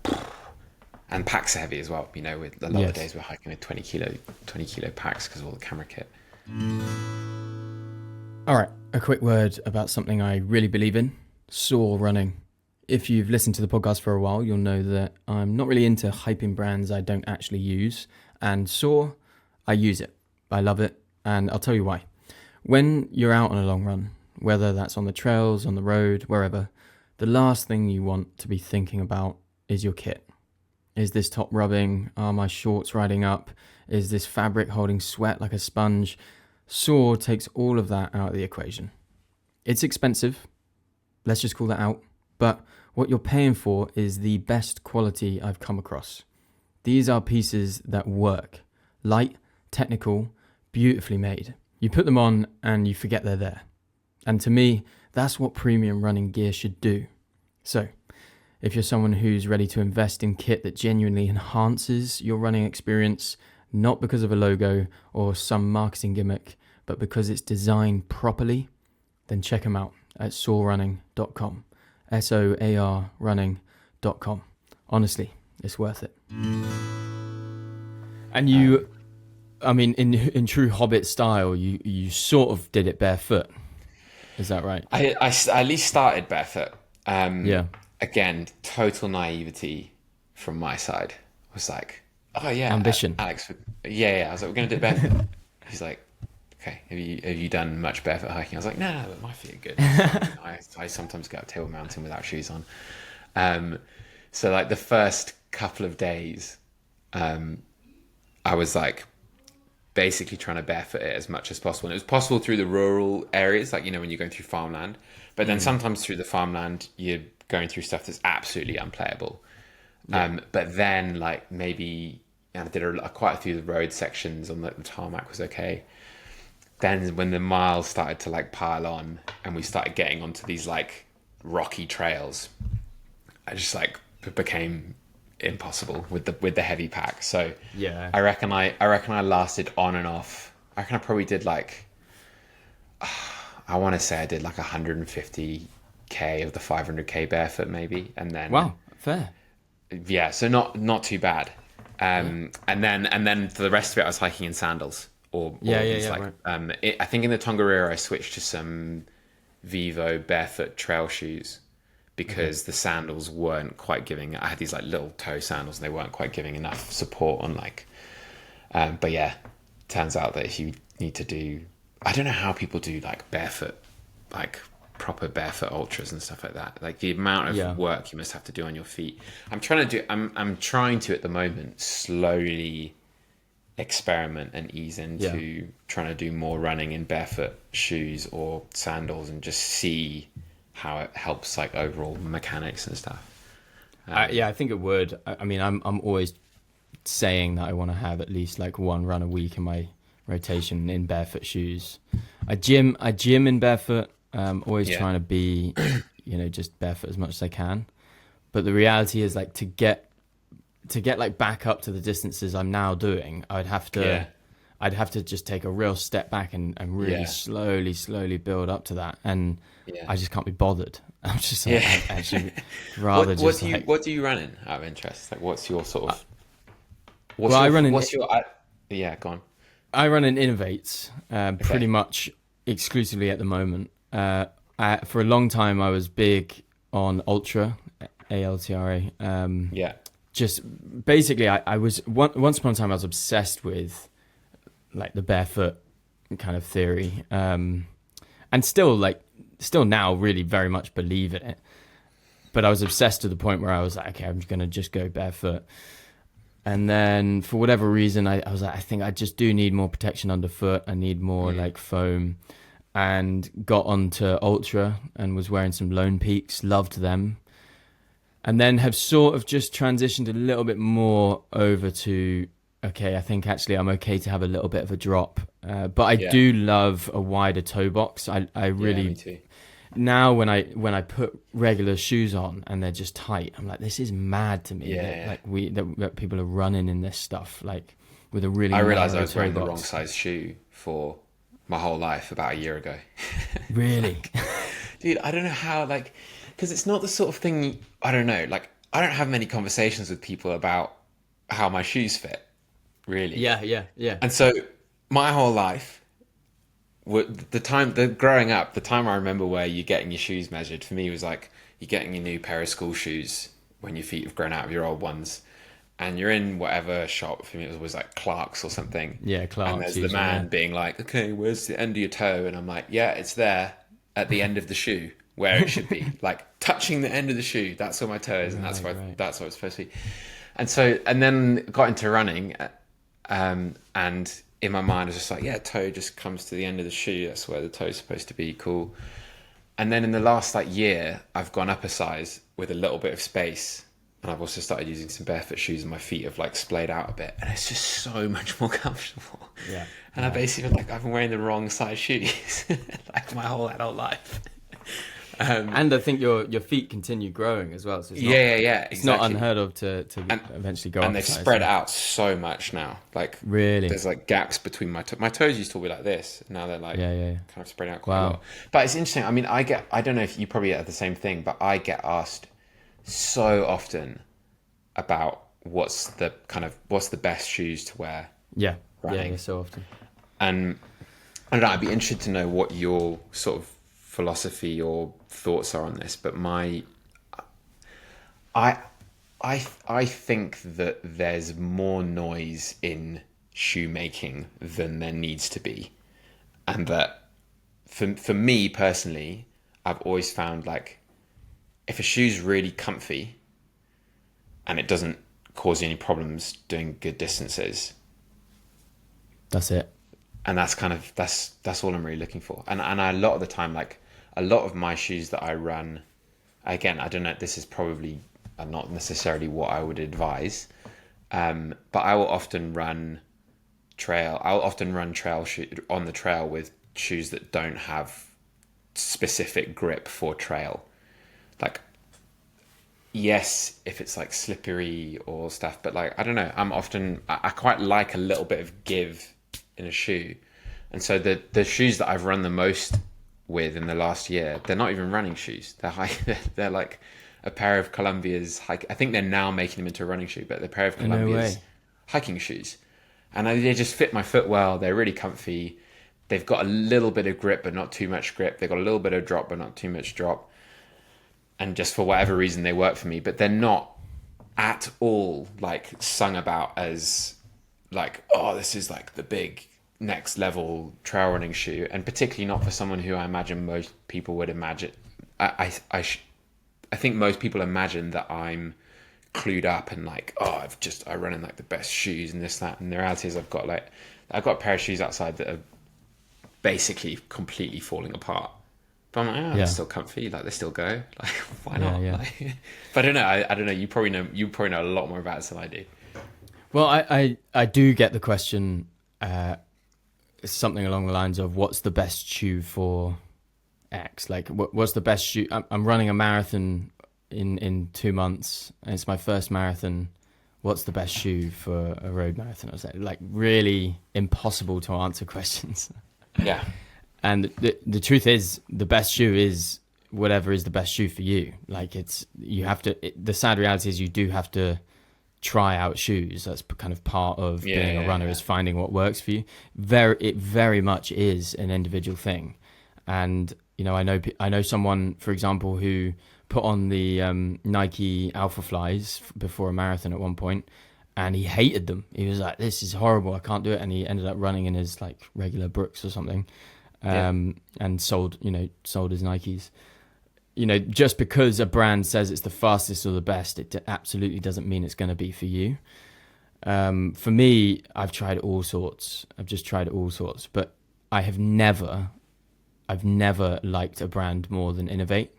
and packs are heavy as well. With a lot of days we're hiking with 20 kilo packs because of all the camera kit. All right, a quick word about something I really believe in: Soar running. If you've listened to the podcast for a while, you'll know that I'm not really into hyping brands I don't actually use, and Soar, I use it. I love it, and I'll tell you why. When you're out on a long run, whether that's on the trails, on the road, wherever, the last thing you want to be thinking about is your kit. Is this top rubbing? Are my shorts riding up? Is this fabric holding sweat like a sponge? Soar takes all of that out of the equation. It's expensive, let's just call that out, but what you're paying for is the best quality I've come across. These are pieces that work. Light, technical, beautifully made. You put them on and you forget they're there. And to me, that's what premium running gear should do. So, if you're someone who's ready to invest in kit that genuinely enhances your running experience, not because of a logo or some marketing gimmick, but because it's designed properly, then check them out at soarrunning.com. SOAR running.com. Honestly, it's worth it. And you, I mean, in true Hobbit style, you sort of did it barefoot. Is that right? I at least started barefoot. Yeah. Again, total naivety from my side. I was like, oh yeah, ambition. Alex. Yeah. I was like, we're gonna do it barefoot. He's like, okay. Have you done much barefoot hiking? I was like, no, but my feet are good. I sometimes go up Table Mountain without shoes on. So like the first couple of days, I was like basically trying to barefoot it as much as possible. And it was possible through the rural areas, like, you know, when you're going through farmland. But then sometimes through the farmland, you're going through stuff that's absolutely unplayable. But then, like, maybe I did quite a few of the road sections on the tarmac was okay. Then when the miles started to like pile on and we started getting onto these like rocky trails, I just like became impossible with the heavy pack. So yeah, I reckon I lasted on and off. I reckon I probably did like, I want to say I did like 150k of the 500k barefoot maybe, and then wow, fair. Yeah, so not too bad. And then for the rest of it, I was hiking in sandals right. I think in the Tongariro I switched to some Vivo barefoot trail shoes because the sandals weren't quite giving. I had these like little toe sandals and they weren't quite giving enough support on like. But yeah, turns out that if you need to do, I don't know how people do like barefoot, like proper barefoot ultras and stuff like that. Like the amount of work you must have to do on your feet. I'm trying to at the moment slowly experiment and ease into trying to do more running in barefoot shoes or sandals and just see how it helps like overall mechanics and stuff. I think it would. I mean, I'm always saying that I want to have at least like one run a week in my rotation in barefoot shoes. I gym in barefoot. Always trying to be, just barefoot as much as I can. But the reality is like to get like back up to the distances I'm now doing, I'd have to just take a real step back and really slowly build up to that. And I just can't be bothered. I'm just like, I'd actually rather what do you run in out of interest? Like what's your sort of, go on. I run in Innovates, pretty much exclusively at the moment. For a long time I was big on Ultra, ALTRA. Just basically I was once upon a time I was obsessed with like the barefoot kind of theory, and still now really very much believe in it, but I was obsessed to the point where I was like, okay, I'm gonna just go barefoot. And then for whatever reason I was like, I think I just do need more protection underfoot. I need more like foam, and got onto Ultra and was wearing some Lone Peaks, loved them. And then have sort of just transitioned a little bit more over to, okay, I think actually I'm okay to have a little bit of a drop. But I do love a wider toe box. I really, me too. Now when I put regular shoes on and they're just tight, I'm like, this is mad to me. That people are running in this stuff, like with a really, I realized I was wearing the wrong size shoe for my whole life about a year ago. Really? Dude, I don't know how, like, because it's not the sort of thing, I don't know, like, I don't have many conversations with people about how my shoes fit, really. Yeah. And so my whole life, growing up, the time I remember where you're getting your shoes measured, for me was like, you're getting your new pair of school shoes when your feet have grown out of your old ones. And you're in whatever shop, for me it was always like Clark's or something. Yeah, Clark's. And there's the man being like, okay, where's the end of your toe? And I'm like, yeah, it's there at the end of the shoe where it should be. Like touching the end of the shoe, that's where my toe is, and that's what it's supposed to be. And then got into running, and in my mind I was just like, yeah, toe just comes to the end of the shoe, that's where the toe's supposed to be, cool. And then in the last like year, I've gone up a size with a little bit of space. And I've also started using some barefoot shoes and my feet have like splayed out a bit. And it's just so much more comfortable. Yeah. And I basically like, I've been wearing the wrong size shoes like my whole adult life. And I think your feet continue growing as well. So it's not, exactly. It's not unheard of to eventually go. And they've spread out so much now. Like really, there's like gaps between my my toes used to be like this. Now they're like kind of spreading out quite a lot. But it's interesting. I mean, I don't know if you probably get the same thing, but I get asked so often about what's the best shoes to wear. Yeah, running. yeah, so often. And I don't know. I'd be interested to know what your sort of philosophy or thoughts are on this. But I think that there's more noise in shoemaking than there needs to be, and that for me personally, I've always found like if a shoe's really comfy and it doesn't cause you any problems doing good distances, that's it. And that's kind of that's all I'm really looking for. And a lot of the time, like a lot of my shoes that I run, again, I don't know, this is probably not necessarily what I would advise, but I will often run trail. I'll often run on the trail with shoes that don't have specific grip for trail. Like, yes, if it's like slippery or stuff, but like I don't know. I quite like a little bit of give in a shoe, and so the shoes that I've run the most with in the last year, they're not even running shoes. They're like a pair of Columbia's I think they're now making them into a running shoe, but they're a pair of Columbia's hiking shoes, and they just fit my foot well. They're really comfy. They've got a little bit of grip, but not too much grip. They've got a little bit of drop, but not too much drop. And just for whatever reason, they work for me. But they're not at all like sung about as like, oh, this is like the big next level trail running shoe, and particularly not for someone who I imagine most people would imagine. I think most people imagine that I'm clued up and like, oh, I run in like the best shoes and this, that. And the reality is I've got a pair of shoes outside that are basically completely falling apart. But I'm like, they're still comfy. Like they still go. Like why not? Yeah. Like, but I don't know. I don't know. You probably know a lot more about it than I do. Well, I do get the question, something along the lines of what's the best shoe for X? Like what's the best shoe? I'm running a marathon in 2 months, and it's my first marathon. What's the best shoe for a road marathon? I was like really impossible to answer questions. Yeah. And the truth is, the best shoe is whatever is the best shoe for you. Like the sad reality is you do have to try out shoes. That's kind of part of being a runner is finding what works for you. It very much is an individual thing. And, you know, I know someone, for example, who put on the Nike Alpha Flies before a marathon at one point, and he hated them. He was like, this is horrible, I can't do it. And he ended up running in his like regular Brooks or something. And sold his Nikes. You know, just because a brand says it's the fastest or the best, it absolutely doesn't mean it's going to be for you. For me, I've tried all sorts. But I've never liked a brand more than Innovate.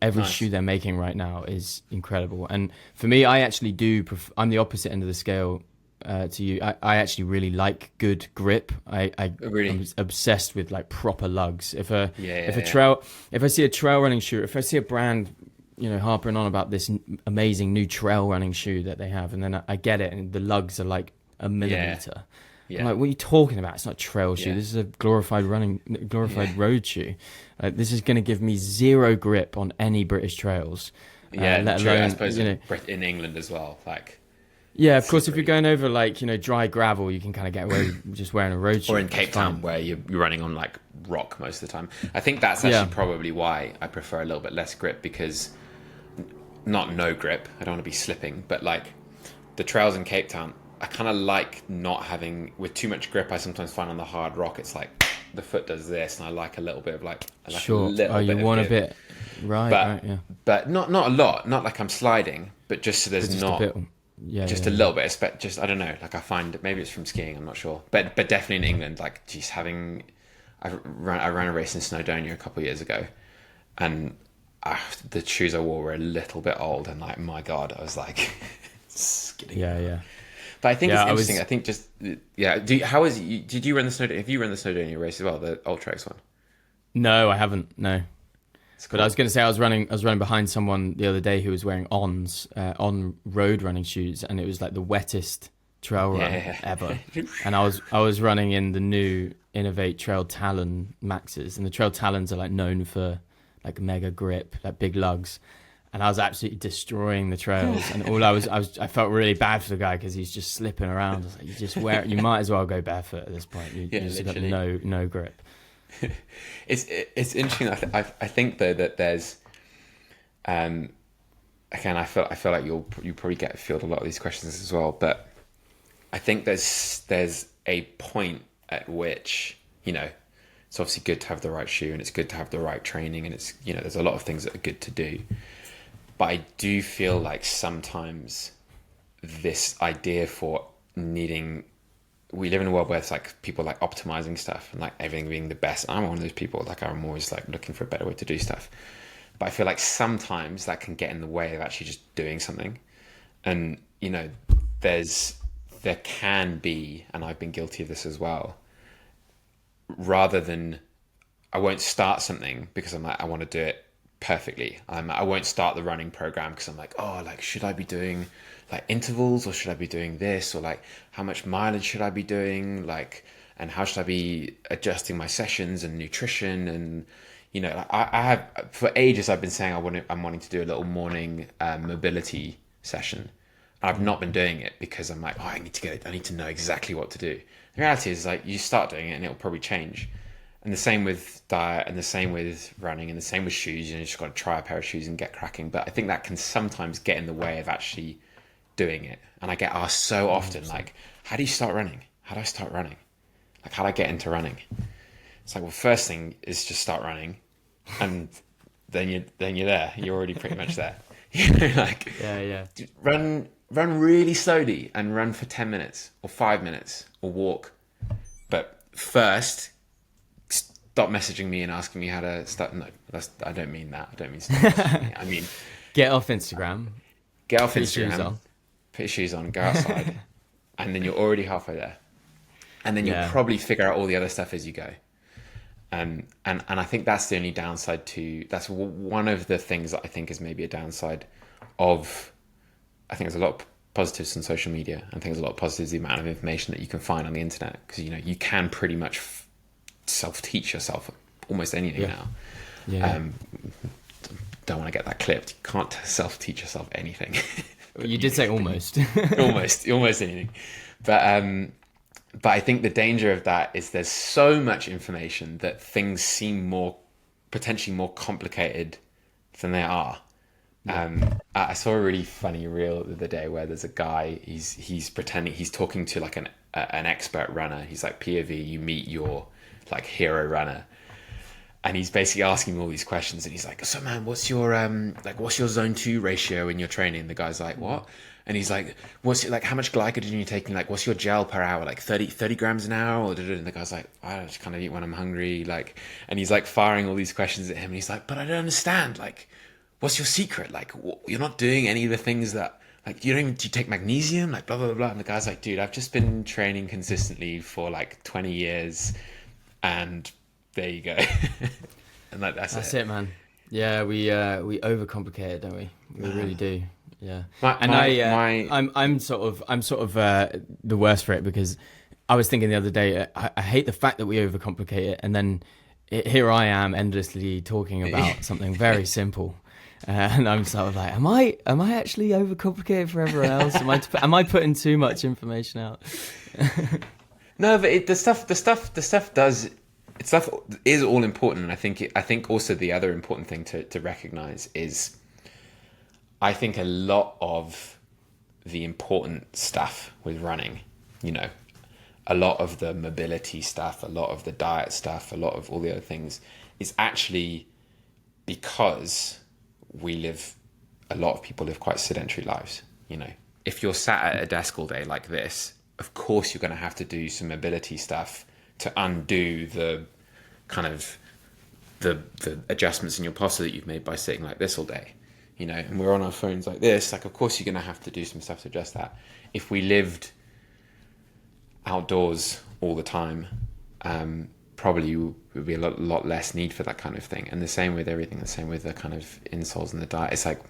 Every shoe they're making right now is incredible. And for me, I actually do. I'm the opposite end of the scale. To you, I actually really like good grip. I'm obsessed with like proper lugs. If I see a trail running shoe, if I see a brand, you know, harping on about this amazing new trail running shoe that they have, and then I get it, and the lugs are like a millimeter. Yeah. I'm like, what are you talking about? It's not a trail shoe. This is a glorified road shoe. This is going to give me zero grip on any British trails. Let alone, I suppose, you know, in England as well, like. Yeah, of course, if you're going over like, you know, dry gravel, you can kind of get away with just wearing a road shoe. Or in Cape Town, where you're running on like rock most of the time. I think that's actually probably why I prefer a little bit less grip, because not no grip, I don't want to be slipping, but like the trails in Cape Town, I kind of like not having, with too much grip, I sometimes find on the hard rock, it's like the foot does this, and I like a little bit of like a little bit of give. But not a lot, not like I'm sliding, but just so there's not... a little bit, just I don't know. Like I find maybe it's from skiing, I'm not sure, but definitely in England, like just having, I ran a race in Snowdonia a couple of years ago, and the shoes I wore were a little bit old, and like my God, I was like skidding. Yeah. But I think it's interesting. I think just did you run the Snowdonia? Have you run the Snowdonia race as well, the Ultra X one? No, I haven't. No. But I was going to say I was running behind someone the other day who was wearing on road running shoes, and it was like the wettest trail run ever. And I was running in the new Innovate Trail Talon Maxes, and the Trail Talons are like known for like mega grip, like big lugs. And I was absolutely destroying the trails, and I felt really bad for the guy because he's just slipping around. I was like, you might as well go barefoot at this point. You just got no grip. It's interesting. I think though that there's, again, I feel like you probably get field a lot of these questions as well, but I think there's a point at which, you know, it's obviously good to have the right shoe, and it's good to have the right training, and it's, you know, there's a lot of things that are good to do. But I do feel like sometimes this idea for needing, we live in a world where it's like people like optimizing stuff and like everything being the best. I'm one of those people, like I'm always like looking for a better way to do stuff. But I feel like sometimes that can get in the way of actually just doing something. And, you know, there can be, and I've been guilty of this as well, rather than, I won't start something because I'm like, I want to do it perfectly. I won't start the running program because I'm like, oh, like, should I be doing like intervals, or should I be doing this, or like how much mileage should I be doing, like, and how should I be adjusting my sessions and nutrition? And, you know, I have for ages I've been saying I'm wanting to do a little morning mobility session. I've not been doing it because I'm like, oh, I need to know exactly what to do. The reality is, like, you start doing it and it'll probably change. And the same with diet, and the same with running, and the same with shoes. You know, you just got to try a pair of shoes and get cracking. But I think that can sometimes get in the way of actually doing it. And I get asked so often, like, how do you start running? How do I start running? Like, how do I get into running? It's like, well, first thing is just start running, and then you're there. You're already pretty much there. You know, like, run really slowly and run for 10 minutes or 5 minutes or walk. But first, stop messaging me and asking me how to start. No, I don't mean that. I don't mean stop messaging me. I mean, get off Instagram. Get off Instagram. Put your shoes on. Go outside, and then you're already halfway there. And then you'll probably figure out all the other stuff as you go. And I think that's the only downside to. That's one of the things that I think is maybe a downside of. I think there's a lot of positives on social media. I think there's a lot of positives the amount of information that you can find on the internet, because, you know, you can pretty much self-teach yourself almost anything now. Don't want to get that clipped. You can't self-teach yourself anything. You did say almost. almost anything. But I think the danger of that is there's so much information that things seem potentially more complicated than they are. I saw a really funny reel the other day where there's a guy, he's pretending he's talking to like an expert runner. He's like, POV, you meet your like hero runner, and he's basically asking him all these questions, and he's like, so man, what's your zone 2 ratio in your training? The guy's like, what? And he's like, how much glycogen are you taking? Like, what's your gel per hour? Like 30 grams an hour? And the guy's like, I just kind of eat when I'm hungry. Like, and he's like firing all these questions at him, and he's like, but I don't understand. Like, what's your secret? Like, you're not doing any of the things that, like, do you take magnesium? Like, blah, blah, blah, blah. And the guy's like, dude, I've just been training consistently for like 20 years. And there you go. And like, that's it, man. Yeah, we overcomplicate it, don't we? We really do. Yeah. I'm sort of the worst for it, because I was thinking the other day, I hate the fact that we overcomplicate it, and then here I am endlessly talking about something very simple. And I'm sort of like, am I actually overcomplicated for everyone else? Am I putting too much information out? No, but the stuff is all important, and I think also the other important thing to recognize is, I think a lot of the important stuff with running, you know, a lot of the mobility stuff, a lot of the diet stuff, a lot of all the other things, is actually because a lot of people live quite sedentary lives. You know, if you're sat at a desk all day like this, of course you're going to have to do some mobility stuff to undo the kind of the adjustments in your posture that you've made by sitting like this all day. You know, and we're on our phones like this, like, of course you're going to have to do some stuff to adjust that. If we lived outdoors all the time, probably would be a lot less need for that kind of thing. And the same with everything, the same with the kind of insoles in the diet. It's like,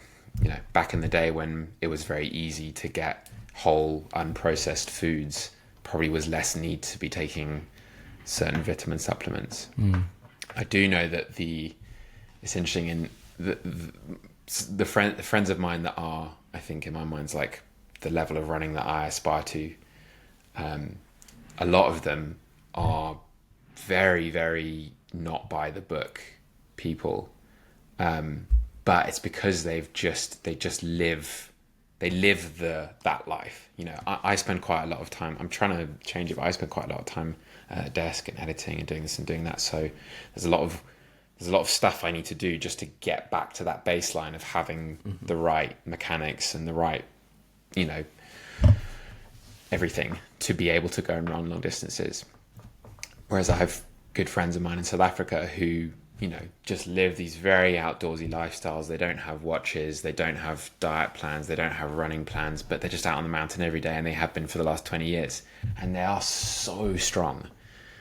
back in the day when it was very easy to get whole unprocessed foods, probably was less need to be taking certain vitamin supplements. I do know that it's interesting in the friends of mine that are, I think in my mind's like the level of running that I aspire to, a lot of them are very, very not by the book people, but it's because they live that life. I spend quite a lot of time, I'm trying to change it, but I spend quite a lot of time at a desk and editing and doing this and doing that, so there's a lot of stuff I need to do just to get back to that baseline of having the right mechanics and the right, everything to be able to go and run long distances. Whereas I have good friends of mine in South Africa who, just live these very outdoorsy lifestyles. They don't have watches, they don't have diet plans, they don't have running plans, but they're just out on the mountain every day, and they have been for the last 20 years. And they are so strong.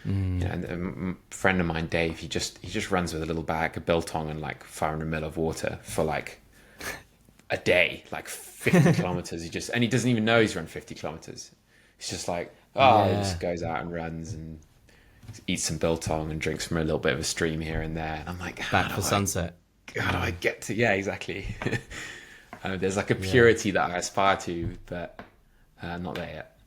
And a friend of mine, Dave, he just runs with a little bag of biltong and like 500 ml of water for like a day, like 50 kilometers. He doesn't even know he's run 50 kilometers. He's just like, he just goes out and runs and eats some biltong and drinks from a little bit of a stream here and there. And I'm like, back for sunset. How do I get to? Yeah, exactly. There's like a purity that I aspire to, but not there yet.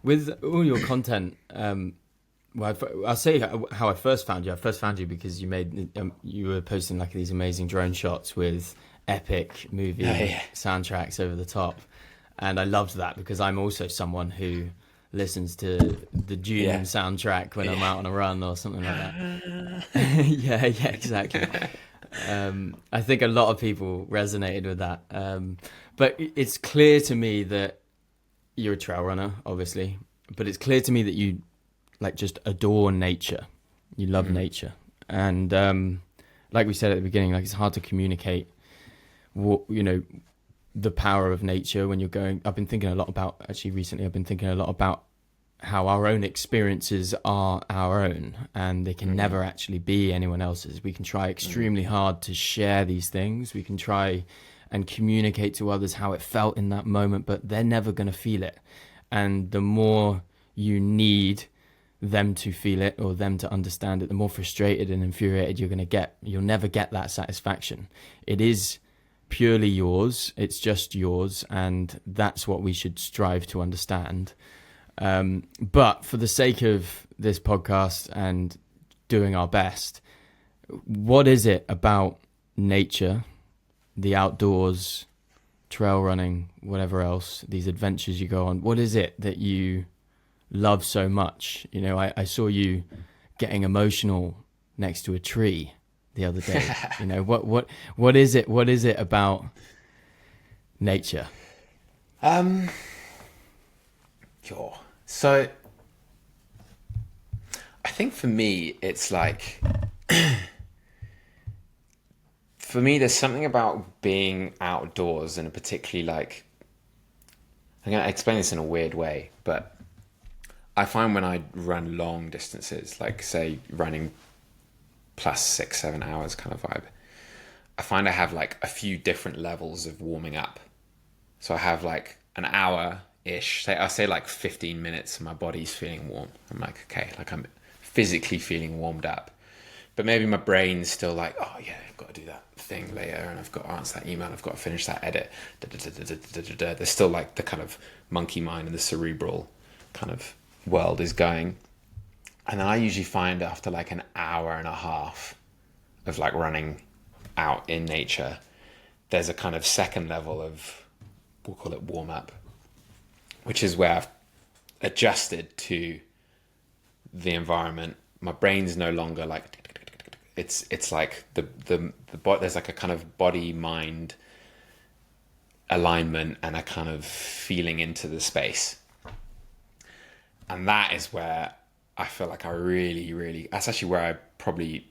With all your content, I'll say how I first found you. I first found you because you were posting like these amazing drone shots with epic movie soundtracks over the top, and I loved that because I'm also someone who listens to the Dune soundtrack when I'm out on a run or something like that. yeah, exactly. I think a lot of people resonated with that. But it's clear to me that you're a trail runner, obviously, but it's clear to me that you like just adore nature. You love nature. And like we said at the beginning, like it's hard to communicate what, the power of nature when you're going. I've been thinking a lot about how our own experiences are our own, and they can never actually be anyone else's. We can try extremely hard to share these things. We can try and communicate to others how it felt in that moment, but they're never going to feel it. And the more you need them to feel it or them to understand it, the more frustrated and infuriated you're going to get. You'll never get that satisfaction. It is purely yours. It's just yours, and that's what we should strive to understand. But for the sake of this podcast and doing our best, what is it about nature, the outdoors, trail running, whatever else, these adventures you go on, what is it that you love so much? I saw you getting emotional next to a tree the other day. What is it about nature? Sure. So I think for me, it's like, for me, there's something about being outdoors, and particularly like, I'm going to explain this in a weird way, but I find when I run long distances, like say running plus 6-7 hours kind of vibe, I find I have like a few different levels of warming up. So I have like an hour-ish, I say like 15 minutes and my body's feeling warm. I'm like, okay, like I'm physically feeling warmed up. But maybe my brain's still like, oh yeah, I've got to do that thing later, and I've got to answer that email, I've got to finish that edit. There's still like the kind of monkey mind and the cerebral kind of world is going. And then I usually find after like an hour and a half of like running out in nature, there's a kind of second level of, we'll call it warm up, which is where I've adjusted to the environment. My brain's no longer like, it's like the there's like a kind of body mind alignment and a kind of feeling into the space. And that is where I feel like I really, that's actually where I probably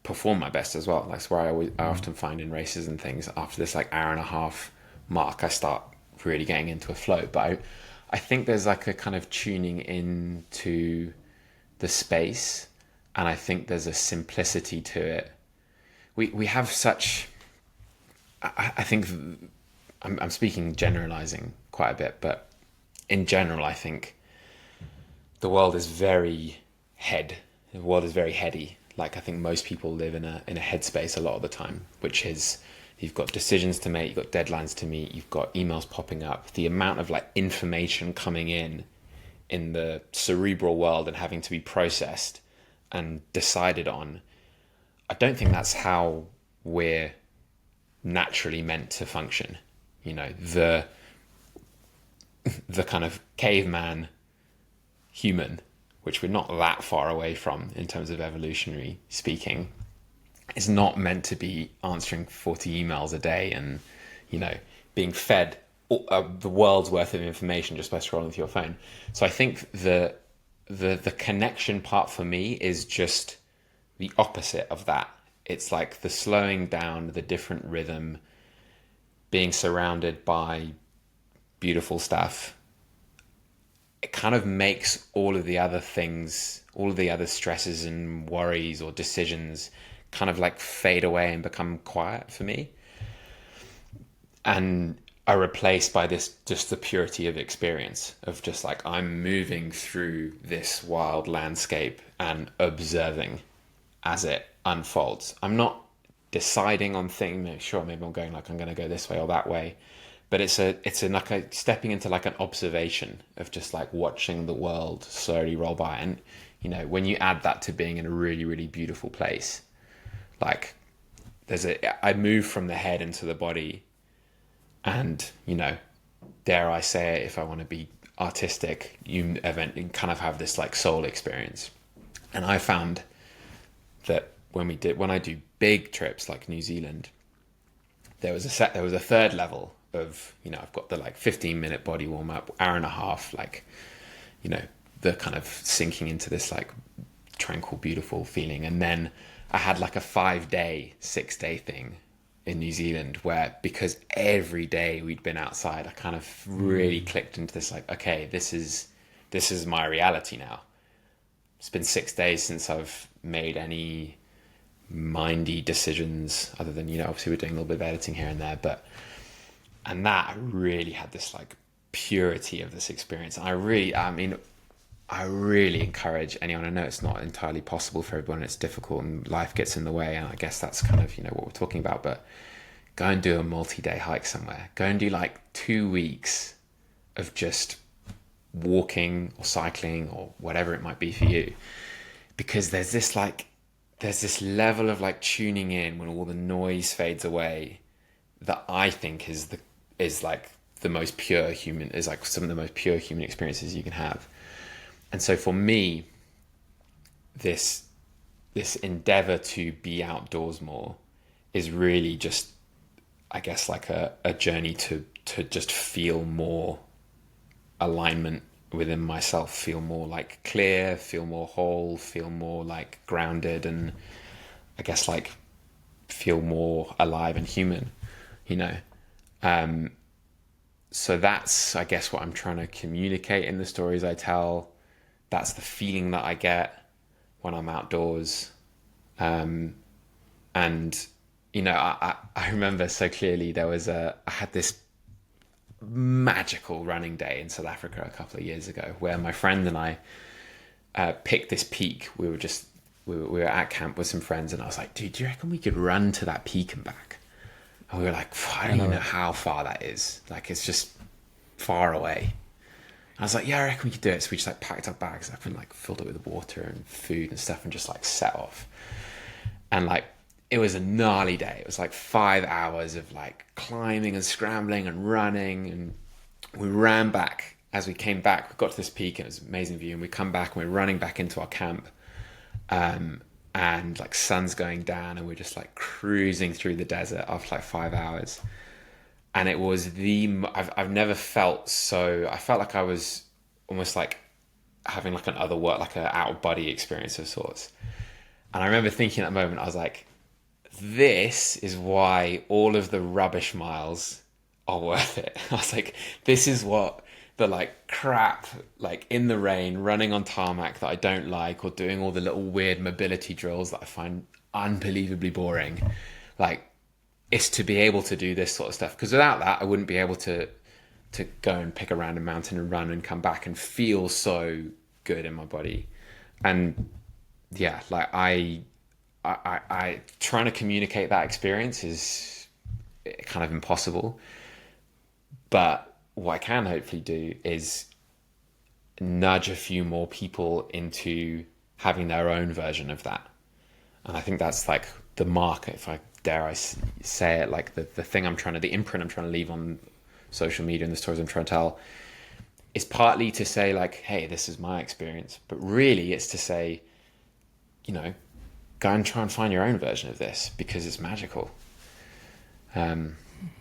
perform my best as well. That's where I often find in races and things, after this like hour and a half mark, I start really getting into a flow. But I think there's like a kind of tuning into the space, and I think there's a simplicity to it. We have such, I think, I'm speaking generalizing quite a bit, but in general, I think the world is very the world is very heady. Like, I think most people live in a headspace a lot of the time, which is, you've got decisions to make, you've got deadlines to meet, you've got emails popping up. The amount of like information coming in the cerebral world and having to be processed and decided on, I don't think that's how we're naturally meant to function. You know, the kind of caveman human, which we're not that far away from in terms of evolutionary speaking, is not meant to be answering 40 emails a day and, you know, being fed the world's worth of information just by scrolling through your phone. So I think the connection part for me is just the opposite of that. It's like the slowing down, the different rhythm, being surrounded by beautiful stuff. It kind of makes all of the other things, all of the other stresses and worries or decisions kind of like fade away and become quiet for me, and are replaced by this, just the purity of experience of just like, I'm moving through this wild landscape and observing as it unfolds. I'm not deciding on things. Sure, maybe I'm going like, I'm going to go this way or that way, but it's like a stepping into like an observation of just like watching the world slowly roll by. And, you know, when you add that to being in a really, really beautiful place, like I move from the head into the body, and, you know, dare I say it, if I want to be artistic, you kind of have this like soul experience. And I found that when I do big trips like New Zealand, there was a third level of, you know, I've got the like 15-minute body warm up, hour and a half, like, you know, the kind of sinking into this like tranquil, beautiful feeling. And then I had like a 5-day, 6-day thing in New Zealand where, because every day we'd been outside, I kind of really clicked into this like, okay, this is my reality now. It's been 6 days since I've made any mindy decisions other than, you know, obviously we're doing a little bit of editing here and there, and that I really had this like purity of this experience. And I really encourage anyone. I know it's not entirely possible for everyone, it's difficult and life gets in the way, and I guess that's kind of, you know, what we're talking about, but go and do a multi-day hike somewhere. Go and do like 2 weeks of just walking or cycling or whatever it might be for you, because there's this level of like tuning in when all the noise fades away that I think is like the most pure human, is like some of the most pure human experiences you can have. And so for me, this endeavor to be outdoors more is really just, I guess, like a journey to just feel more alignment within myself, feel more like clear, feel more whole, feel more like grounded, and I guess like feel more alive and human, you know. So that's, I guess, what I'm trying to communicate in the stories I tell. That's the feeling that I get when I'm outdoors. And, you know, I remember so clearly I had this magical running day in South Africa a couple of years ago where my friend and I picked this peak. We were at camp with some friends, and I was like, dude, do you reckon we could run to that peak and back? And we were like, I don't even know how far that is. Like, it's just far away. I was like, yeah, I reckon we could do it. So we just like packed our bags up and like filled it with water and food and stuff and just like set off. And like, it was a gnarly day. It was like 5 hours of like climbing and scrambling and running. And we ran back. As we came back, we got to this peak and it was an amazing view. And we come back and we're running back into our camp. And like sun's going down and we're just like cruising through the desert after like 5 hours. And it was I've never felt so, I felt like I was almost like having like an other world, like an out of body experience of sorts. And I remember thinking at that moment, I was like, this is why all of the rubbish miles are worth it. I was like, this is what the like crap, like in the rain, running on tarmac that I don't like, or doing all the little weird mobility drills that I find unbelievably boring. Like, it's to be able to do this sort of stuff, because without that, I wouldn't be able to go and pick a random mountain and run and come back and feel so good in my body. And yeah, like I trying to communicate that experience is kind of impossible. But what I can hopefully do is nudge a few more people into having their own version of that. And I think that's like the mark, if I dare I say it, like the thing the imprint I'm trying to leave on social media and the stories I'm trying to tell is partly to say like, hey, this is my experience. But really it's to say, you know, go and try and find your own version of this, because it's magical. I don't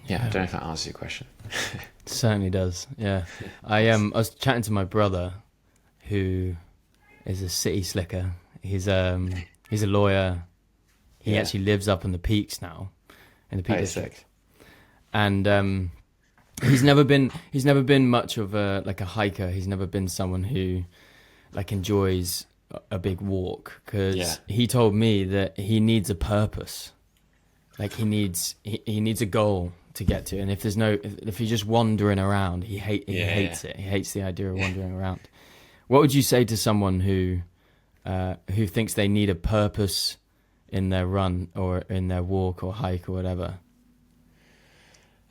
know if that answers your question. It certainly does. Yeah. I was chatting to my brother, who is a city slicker. He's a lawyer. He actually lives up in the peaks now, in the Peak District. And he's never been much of a hiker. He's never been someone who like enjoys a big walk, because he told me that he needs a purpose. Like he needs a goal to get to, and if you're just wandering around, he hates it. He hates the idea of wandering around. What would you say to someone who thinks they need a purpose in their run or in their walk or hike or whatever?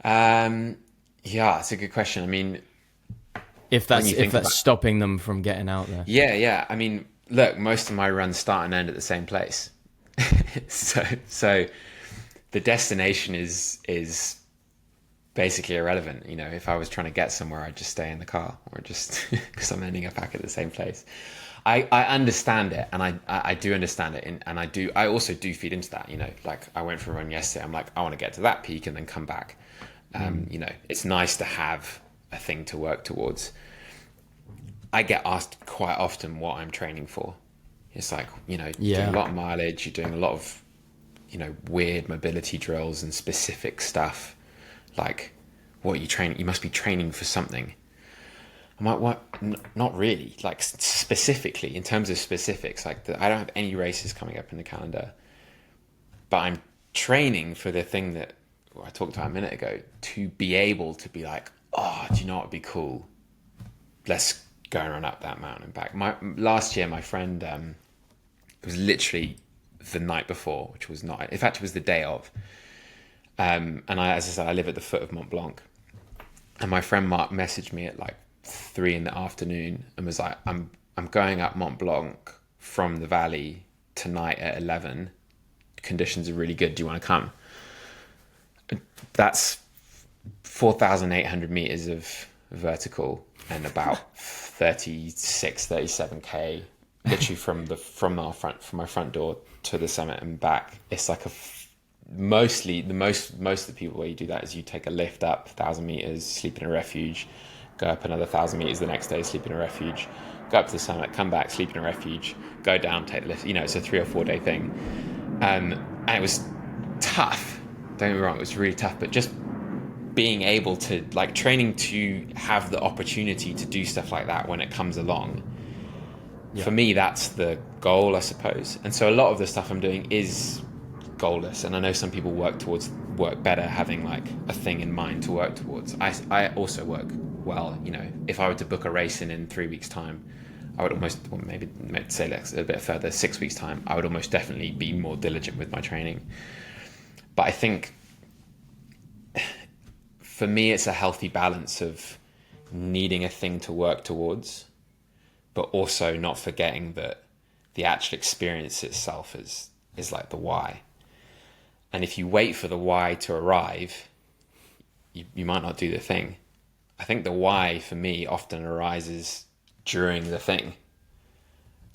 Yeah, it's a good question. I mean, if that's stopping them from getting out there. Yeah. I mean, look, most of my runs start and end at the same place. so the destination is basically irrelevant. You know, if I was trying to get somewhere, I'd just stay in the car, or just because I'm ending up back at the same place. I understand it, and I do understand it, and I also do feed into that. You know, like I went for a run yesterday. I'm like, I want to get to that peak and then come back. You know, it's nice to have a thing to work towards. I get asked quite often what I'm training for. It's like, you know, you're doing a lot of mileage, you're doing a lot of, you know, weird mobility drills and specific stuff. Like, what are you training? You must be training for something. I'm like, what? Not really. Like, specifically, in terms of specifics, like I don't have any races coming up in the calendar, but I'm training for the thing that I talked about a minute ago, to be able to be like, oh, do you know what would be cool? Let's go and run up that mountain and back. Last year, my friend, it was literally the night before, which was not, in fact, it was the day of. And as I said, I live at the foot of Mont Blanc. And my friend Mark messaged me at like 3 p.m. and was like, I'm going up Mont Blanc from the valley tonight at 11. Conditions are really good. Do you want to come? That's 4,800 meters of vertical and about 37k, literally from my front door to the summit and back. It's like most of the people where you do that is you take a lift up 1,000 meters, sleep in a refuge, go up another 1,000 meters the next day, sleep in a refuge, go up to the summit, come back, sleep in a refuge, go down, take the lift. You know, it's a 3 or 4 day thing. And it was tough. Don't get me wrong, it was really tough, but just being able to, like, training to have the opportunity to do stuff like that when it comes along, for me, that's the goal, I suppose. And so a lot of the stuff I'm doing is goalless, and I know some people work better having like a thing in mind to work towards. I also work well, you know, if I were to book a race in 3 weeks time, I would almost, well, maybe say a bit further, 6 weeks time, I would almost definitely be more diligent with my training. But I think for me, it's a healthy balance of needing a thing to work towards, but also not forgetting that the actual experience itself is like the why. And if you wait for the why to arrive, you might not do the thing. I think the why for me often arises during the thing.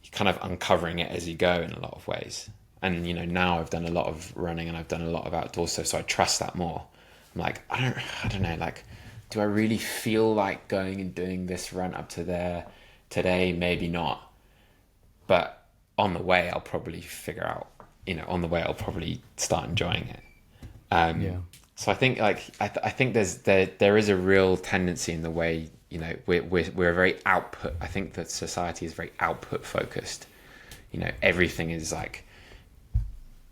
You're kind of uncovering it as you go in a lot of ways. And, you know, now I've done a lot of running and I've done a lot of outdoors stuff, so I trust that more. I'm like, I don't know, like, do I really feel like going and doing this run up to there today? Maybe not. But on the way, I'll probably figure out, you know, on the way, I'll probably start enjoying it. So I think, like, I think there is a real tendency in the way you know, we're very output. I think that society is very output focused. You know, everything is like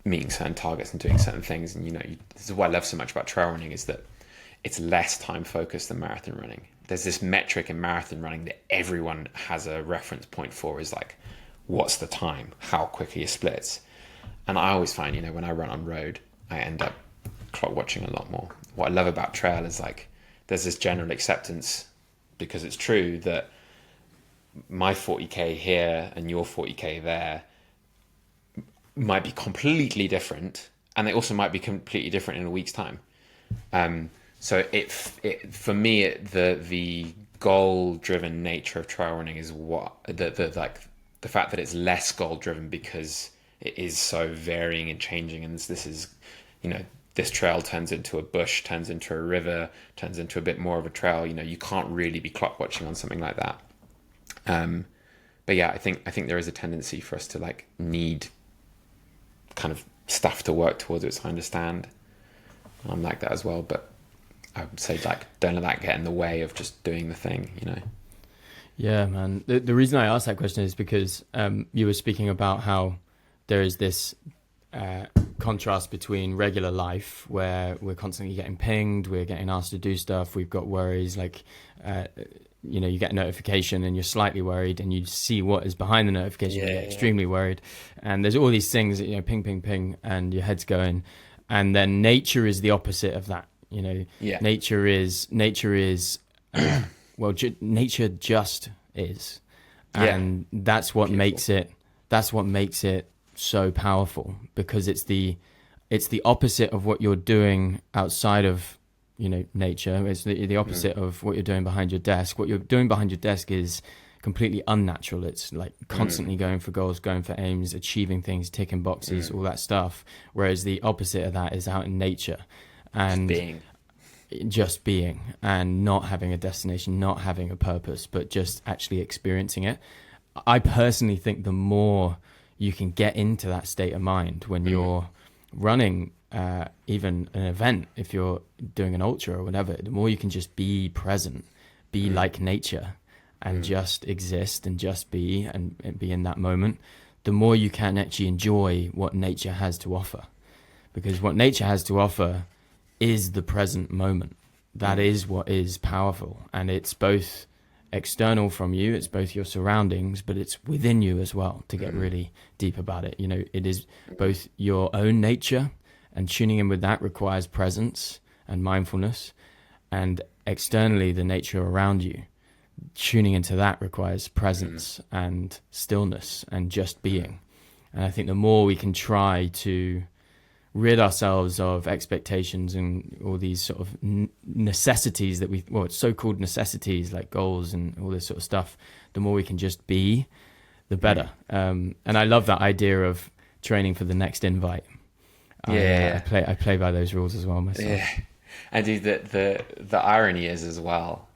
meeting certain targets and doing certain things. And, you know, this is what I love so much about trail running, is that it's less time focused than marathon running. There's this metric in marathon running that everyone has a reference point for, is like, what's the time? How quickly your splits? And I always find, you know, when I run on road, I end up clock watching a lot more. What I love about trail is like, there's this general acceptance, because it's true, that my 40k here and your 40k there might be completely different, and they also might be completely different in a week's time. So it for me, the goal driven nature of trail running is what the fact that it's less goal driven, because it is so varying and changing. And this is, you know, this trail turns into a bush, turns into a river, turns into a bit more of a trail. You know, you can't really be clock watching on something like that. But yeah, I think there is a tendency for us to like need kind of stuff to work towards, which I understand. I'm like that as well, but I would say, like, don't let that get in the way of just doing the thing, you know? Yeah, man. The reason I asked that question is because you were speaking about how there is this contrast between regular life, where we're constantly getting pinged, we're getting asked to do stuff, we've got worries, like, you know, you get a notification and you're slightly worried, and you see what is behind the notification, you get extremely worried. And there's all these things that, you know, ping, ping, ping, and your head's going. And then nature is the opposite of that. You know, nature is well, nature just is, and that's what makes it so powerful, because it's the opposite of what you're doing outside of, you know, nature. It's the opposite of what you're doing behind your desk. What you're doing behind your desk is completely unnatural. It's like constantly going for goals, going for aims, achieving things, ticking boxes, all that stuff. Whereas the opposite of that is out in nature, and just being and not having a destination, not having a purpose, but just actually experiencing it. I personally think the more you can get into that state of mind when you're running even an event, if you're doing an ultra or whatever, the more you can just be present, be like nature, and just exist and just be and be in that moment, the more you can actually enjoy what nature has to offer. Because what nature has to offer is the present moment. That is what is powerful. And it's both external from you, it's both your surroundings, but it's within you as well, to get really deep about it. You know, it is both your own nature, and tuning in with that requires presence and mindfulness, and externally the nature around you, tuning into that requires presence and stillness and just being. And I think the more we can try to rid ourselves of expectations and all these sort of necessities that it's so-called necessities like goals and all this sort of stuff, the more we can just be, the better. And I love that idea of training for the next invite. I play by those rules as well myself. Yeah. And dude, the irony is as well,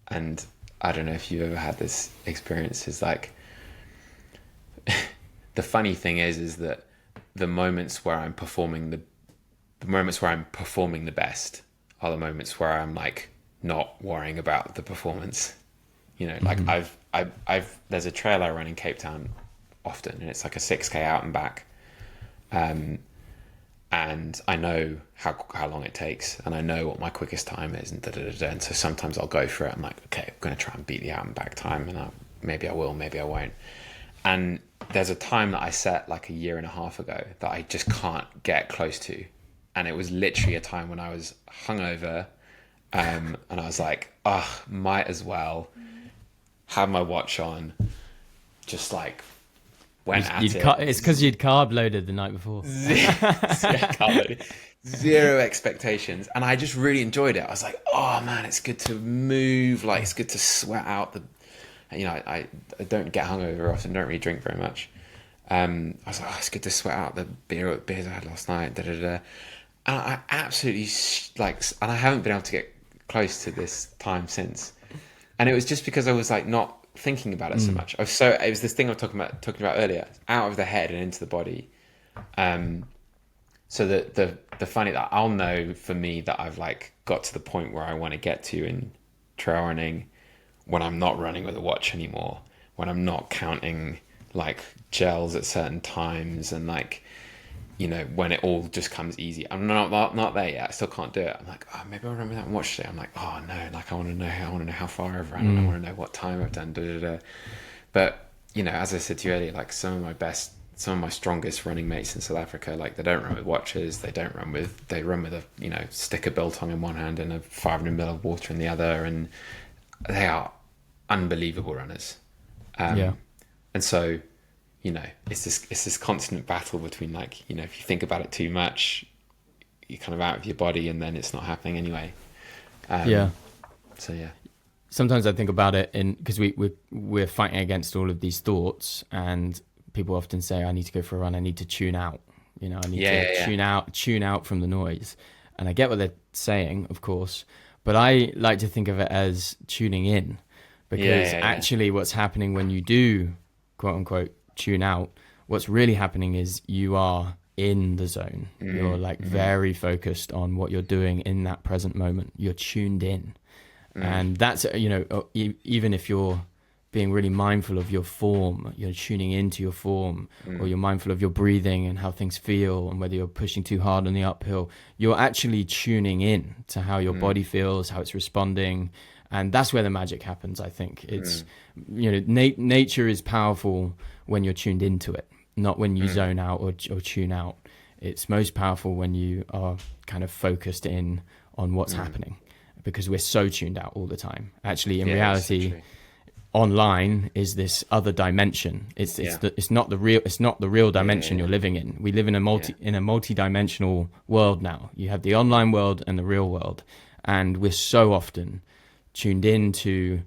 and I don't know if you've ever had this experience, is like, the funny thing is that the moments where I'm performing the best are the moments where I'm like not worrying about the performance. You know, like I've there's a trail I run in Cape Town often, and it's like a 6K out and back. And I know how long it takes, and I know what my quickest time is, and and so sometimes I'll go for it. I'm like, okay, I'm going to try and beat the out and back time, and maybe I will, maybe I won't. And there's a time that I set like a year and a half ago that I just can't get close to, and it was literally a time when I was hungover, and I was like, might as well have my watch on, just like went at it. It's because you'd carb loaded the night before. Zero expectations, and I just really enjoyed it. I was like, oh man, it's good to move, like it's good to sweat out the, you know, I don't get hungover often, don't really drink very much. I was like, it's good to sweat out the beers I had last night, and I absolutely and I haven't been able to get close to this time since, and it was just because I was like not thinking about it so much. It was this thing I was talking about earlier, out of the head and into the body. So the funny that I'll know for me that I've like got to the point where I want to get to in trail running, when I'm not running with a watch anymore, when I'm not counting like gels at certain times, and like, you know, when it all just comes easy. I'm not there yet. I still can't do it. I'm like, oh, maybe I'll run without a watch today. I'm like, oh no, like I want to know how far I've run, and I want to know what time I've done. But you know, as I said to you earlier, like some of my strongest running mates in South Africa, like they don't run with watches. They run with a, you know, stick of biltong in one hand and a 500 ml of water in the other, and they are unbelievable runners. And so, you know, it's this constant battle between, like, you know, if you think about it too much, you're kind of out of your body, and then it's not happening anyway. So yeah. Sometimes I think about it because we're fighting against all of these thoughts, and people often say, I need to go for a run. I need to tune out. You know, I need to tune out from the noise. And I get what they're saying, of course, but I like to think of it as tuning in, because actually what's happening when you do, quote unquote, tune out, what's really happening is you are in the zone. You're like very focused on what you're doing in that present moment. You're tuned in. And that's, you know, even if you're being really mindful of your form, you're tuning into your form, or you're mindful of your breathing and how things feel, and whether you're pushing too hard on the uphill, you're actually tuning in to how your body feels, how it's responding. And that's where the magic happens, I think. It's, you know, nature is powerful when you're tuned into it, not when you zone out or tune out. It's most powerful when you are kind of focused in on what's happening, because we're so tuned out all the time. Actually, in reality, online is this other dimension. It's not the real dimension you're living in. We live in a multi-dimensional world now. You have the online world and the real world, and we're so often tuned into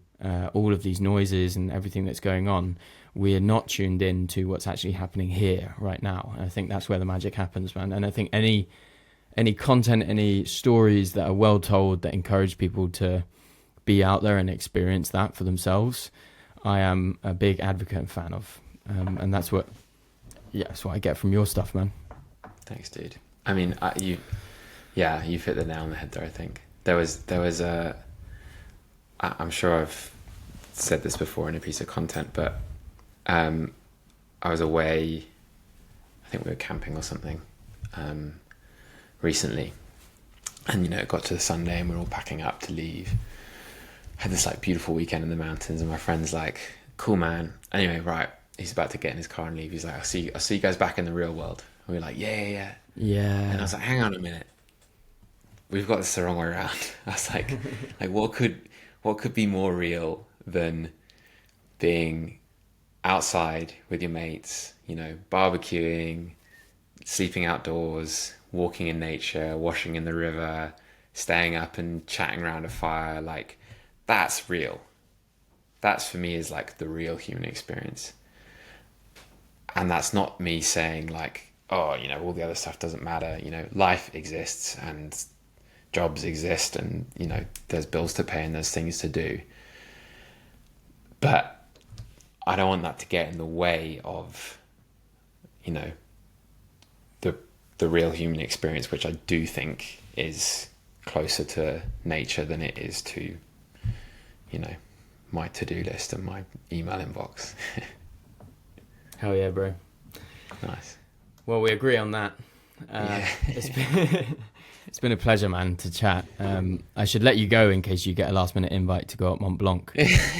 all of these noises and everything that's going on. We're not tuned in to what's actually happening here right now. And I think that's where the magic happens, man. And I think any content, any stories that are well told that encourage people to be out there and experience that for themselves, I am a big advocate and fan of. And that's what I get from your stuff, man. Thanks, dude. I mean, you've hit the nail on the head there. I think there was a, I'm sure I've said this before in a piece of content, but I was away, I think we were camping or something, recently, and you know, it got to the Sunday and we're all packing up to leave. Had this like beautiful weekend in the mountains, and my friend's like, cool, man. Anyway, right, he's about to get in his car and leave. He's like, I'll see you guys back in the real world. And we were like, yeah. And I was like, hang on a minute, we've got this the wrong way around. I was like what could be more real than being outside with your mates, you know, barbecuing, sleeping outdoors, walking in nature, washing in the river, staying up and chatting around a fire. Like, that's real. That's, for me, is like the real human experience. And that's not me saying like, oh, you know, all the other stuff doesn't matter. You know, life exists and jobs exist, and, you know, there's bills to pay and there's things to do. But I don't want that to get in the way of, you know, the real human experience, which I do think is closer to nature than it is to, you know, my to-do list and my email inbox. Hell yeah, bro. Nice. Well, we agree on that. It's been a pleasure, man, to chat. I should let you go in case you get a last-minute invite to go up Mont Blanc.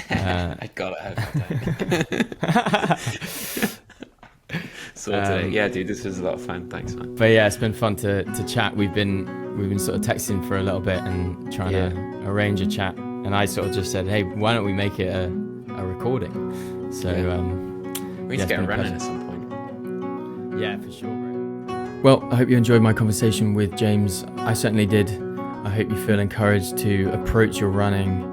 I got it. Sorted. Yeah, dude, this was a lot of fun. Thanks, man. But yeah, it's been fun to chat. We've been sort of texting for a little bit and trying to arrange a chat. And I sort of just said, hey, why don't we make it a recording? So we need to get a run in at some point. Yeah, for sure, bro. Well, I hope you enjoyed my conversation with James. I certainly did. I hope you feel encouraged to approach your running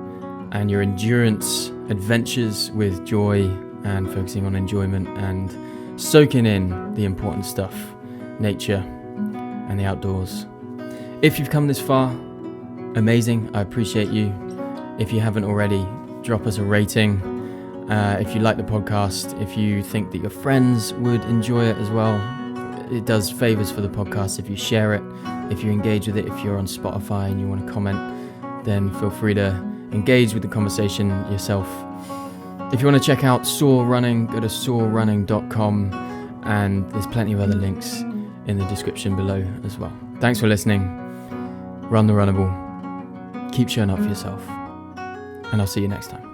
and your endurance adventures with joy and focusing on enjoyment and soaking in the important stuff, nature and the outdoors. If you've come this far, amazing. I appreciate you. If you haven't already, drop us a rating. If you like the podcast, if you think that your friends would enjoy it as well, it does favors for the podcast if you share it, if you engage with it. If you're on Spotify and you want to comment, then feel free to engage with the conversation yourself. If you want to check out Soar Running, go to soarrunning.com, and there's plenty of other links in the description below as well. Thanks for listening. Run the runnable. Keep showing up for yourself. And I'll see you next time.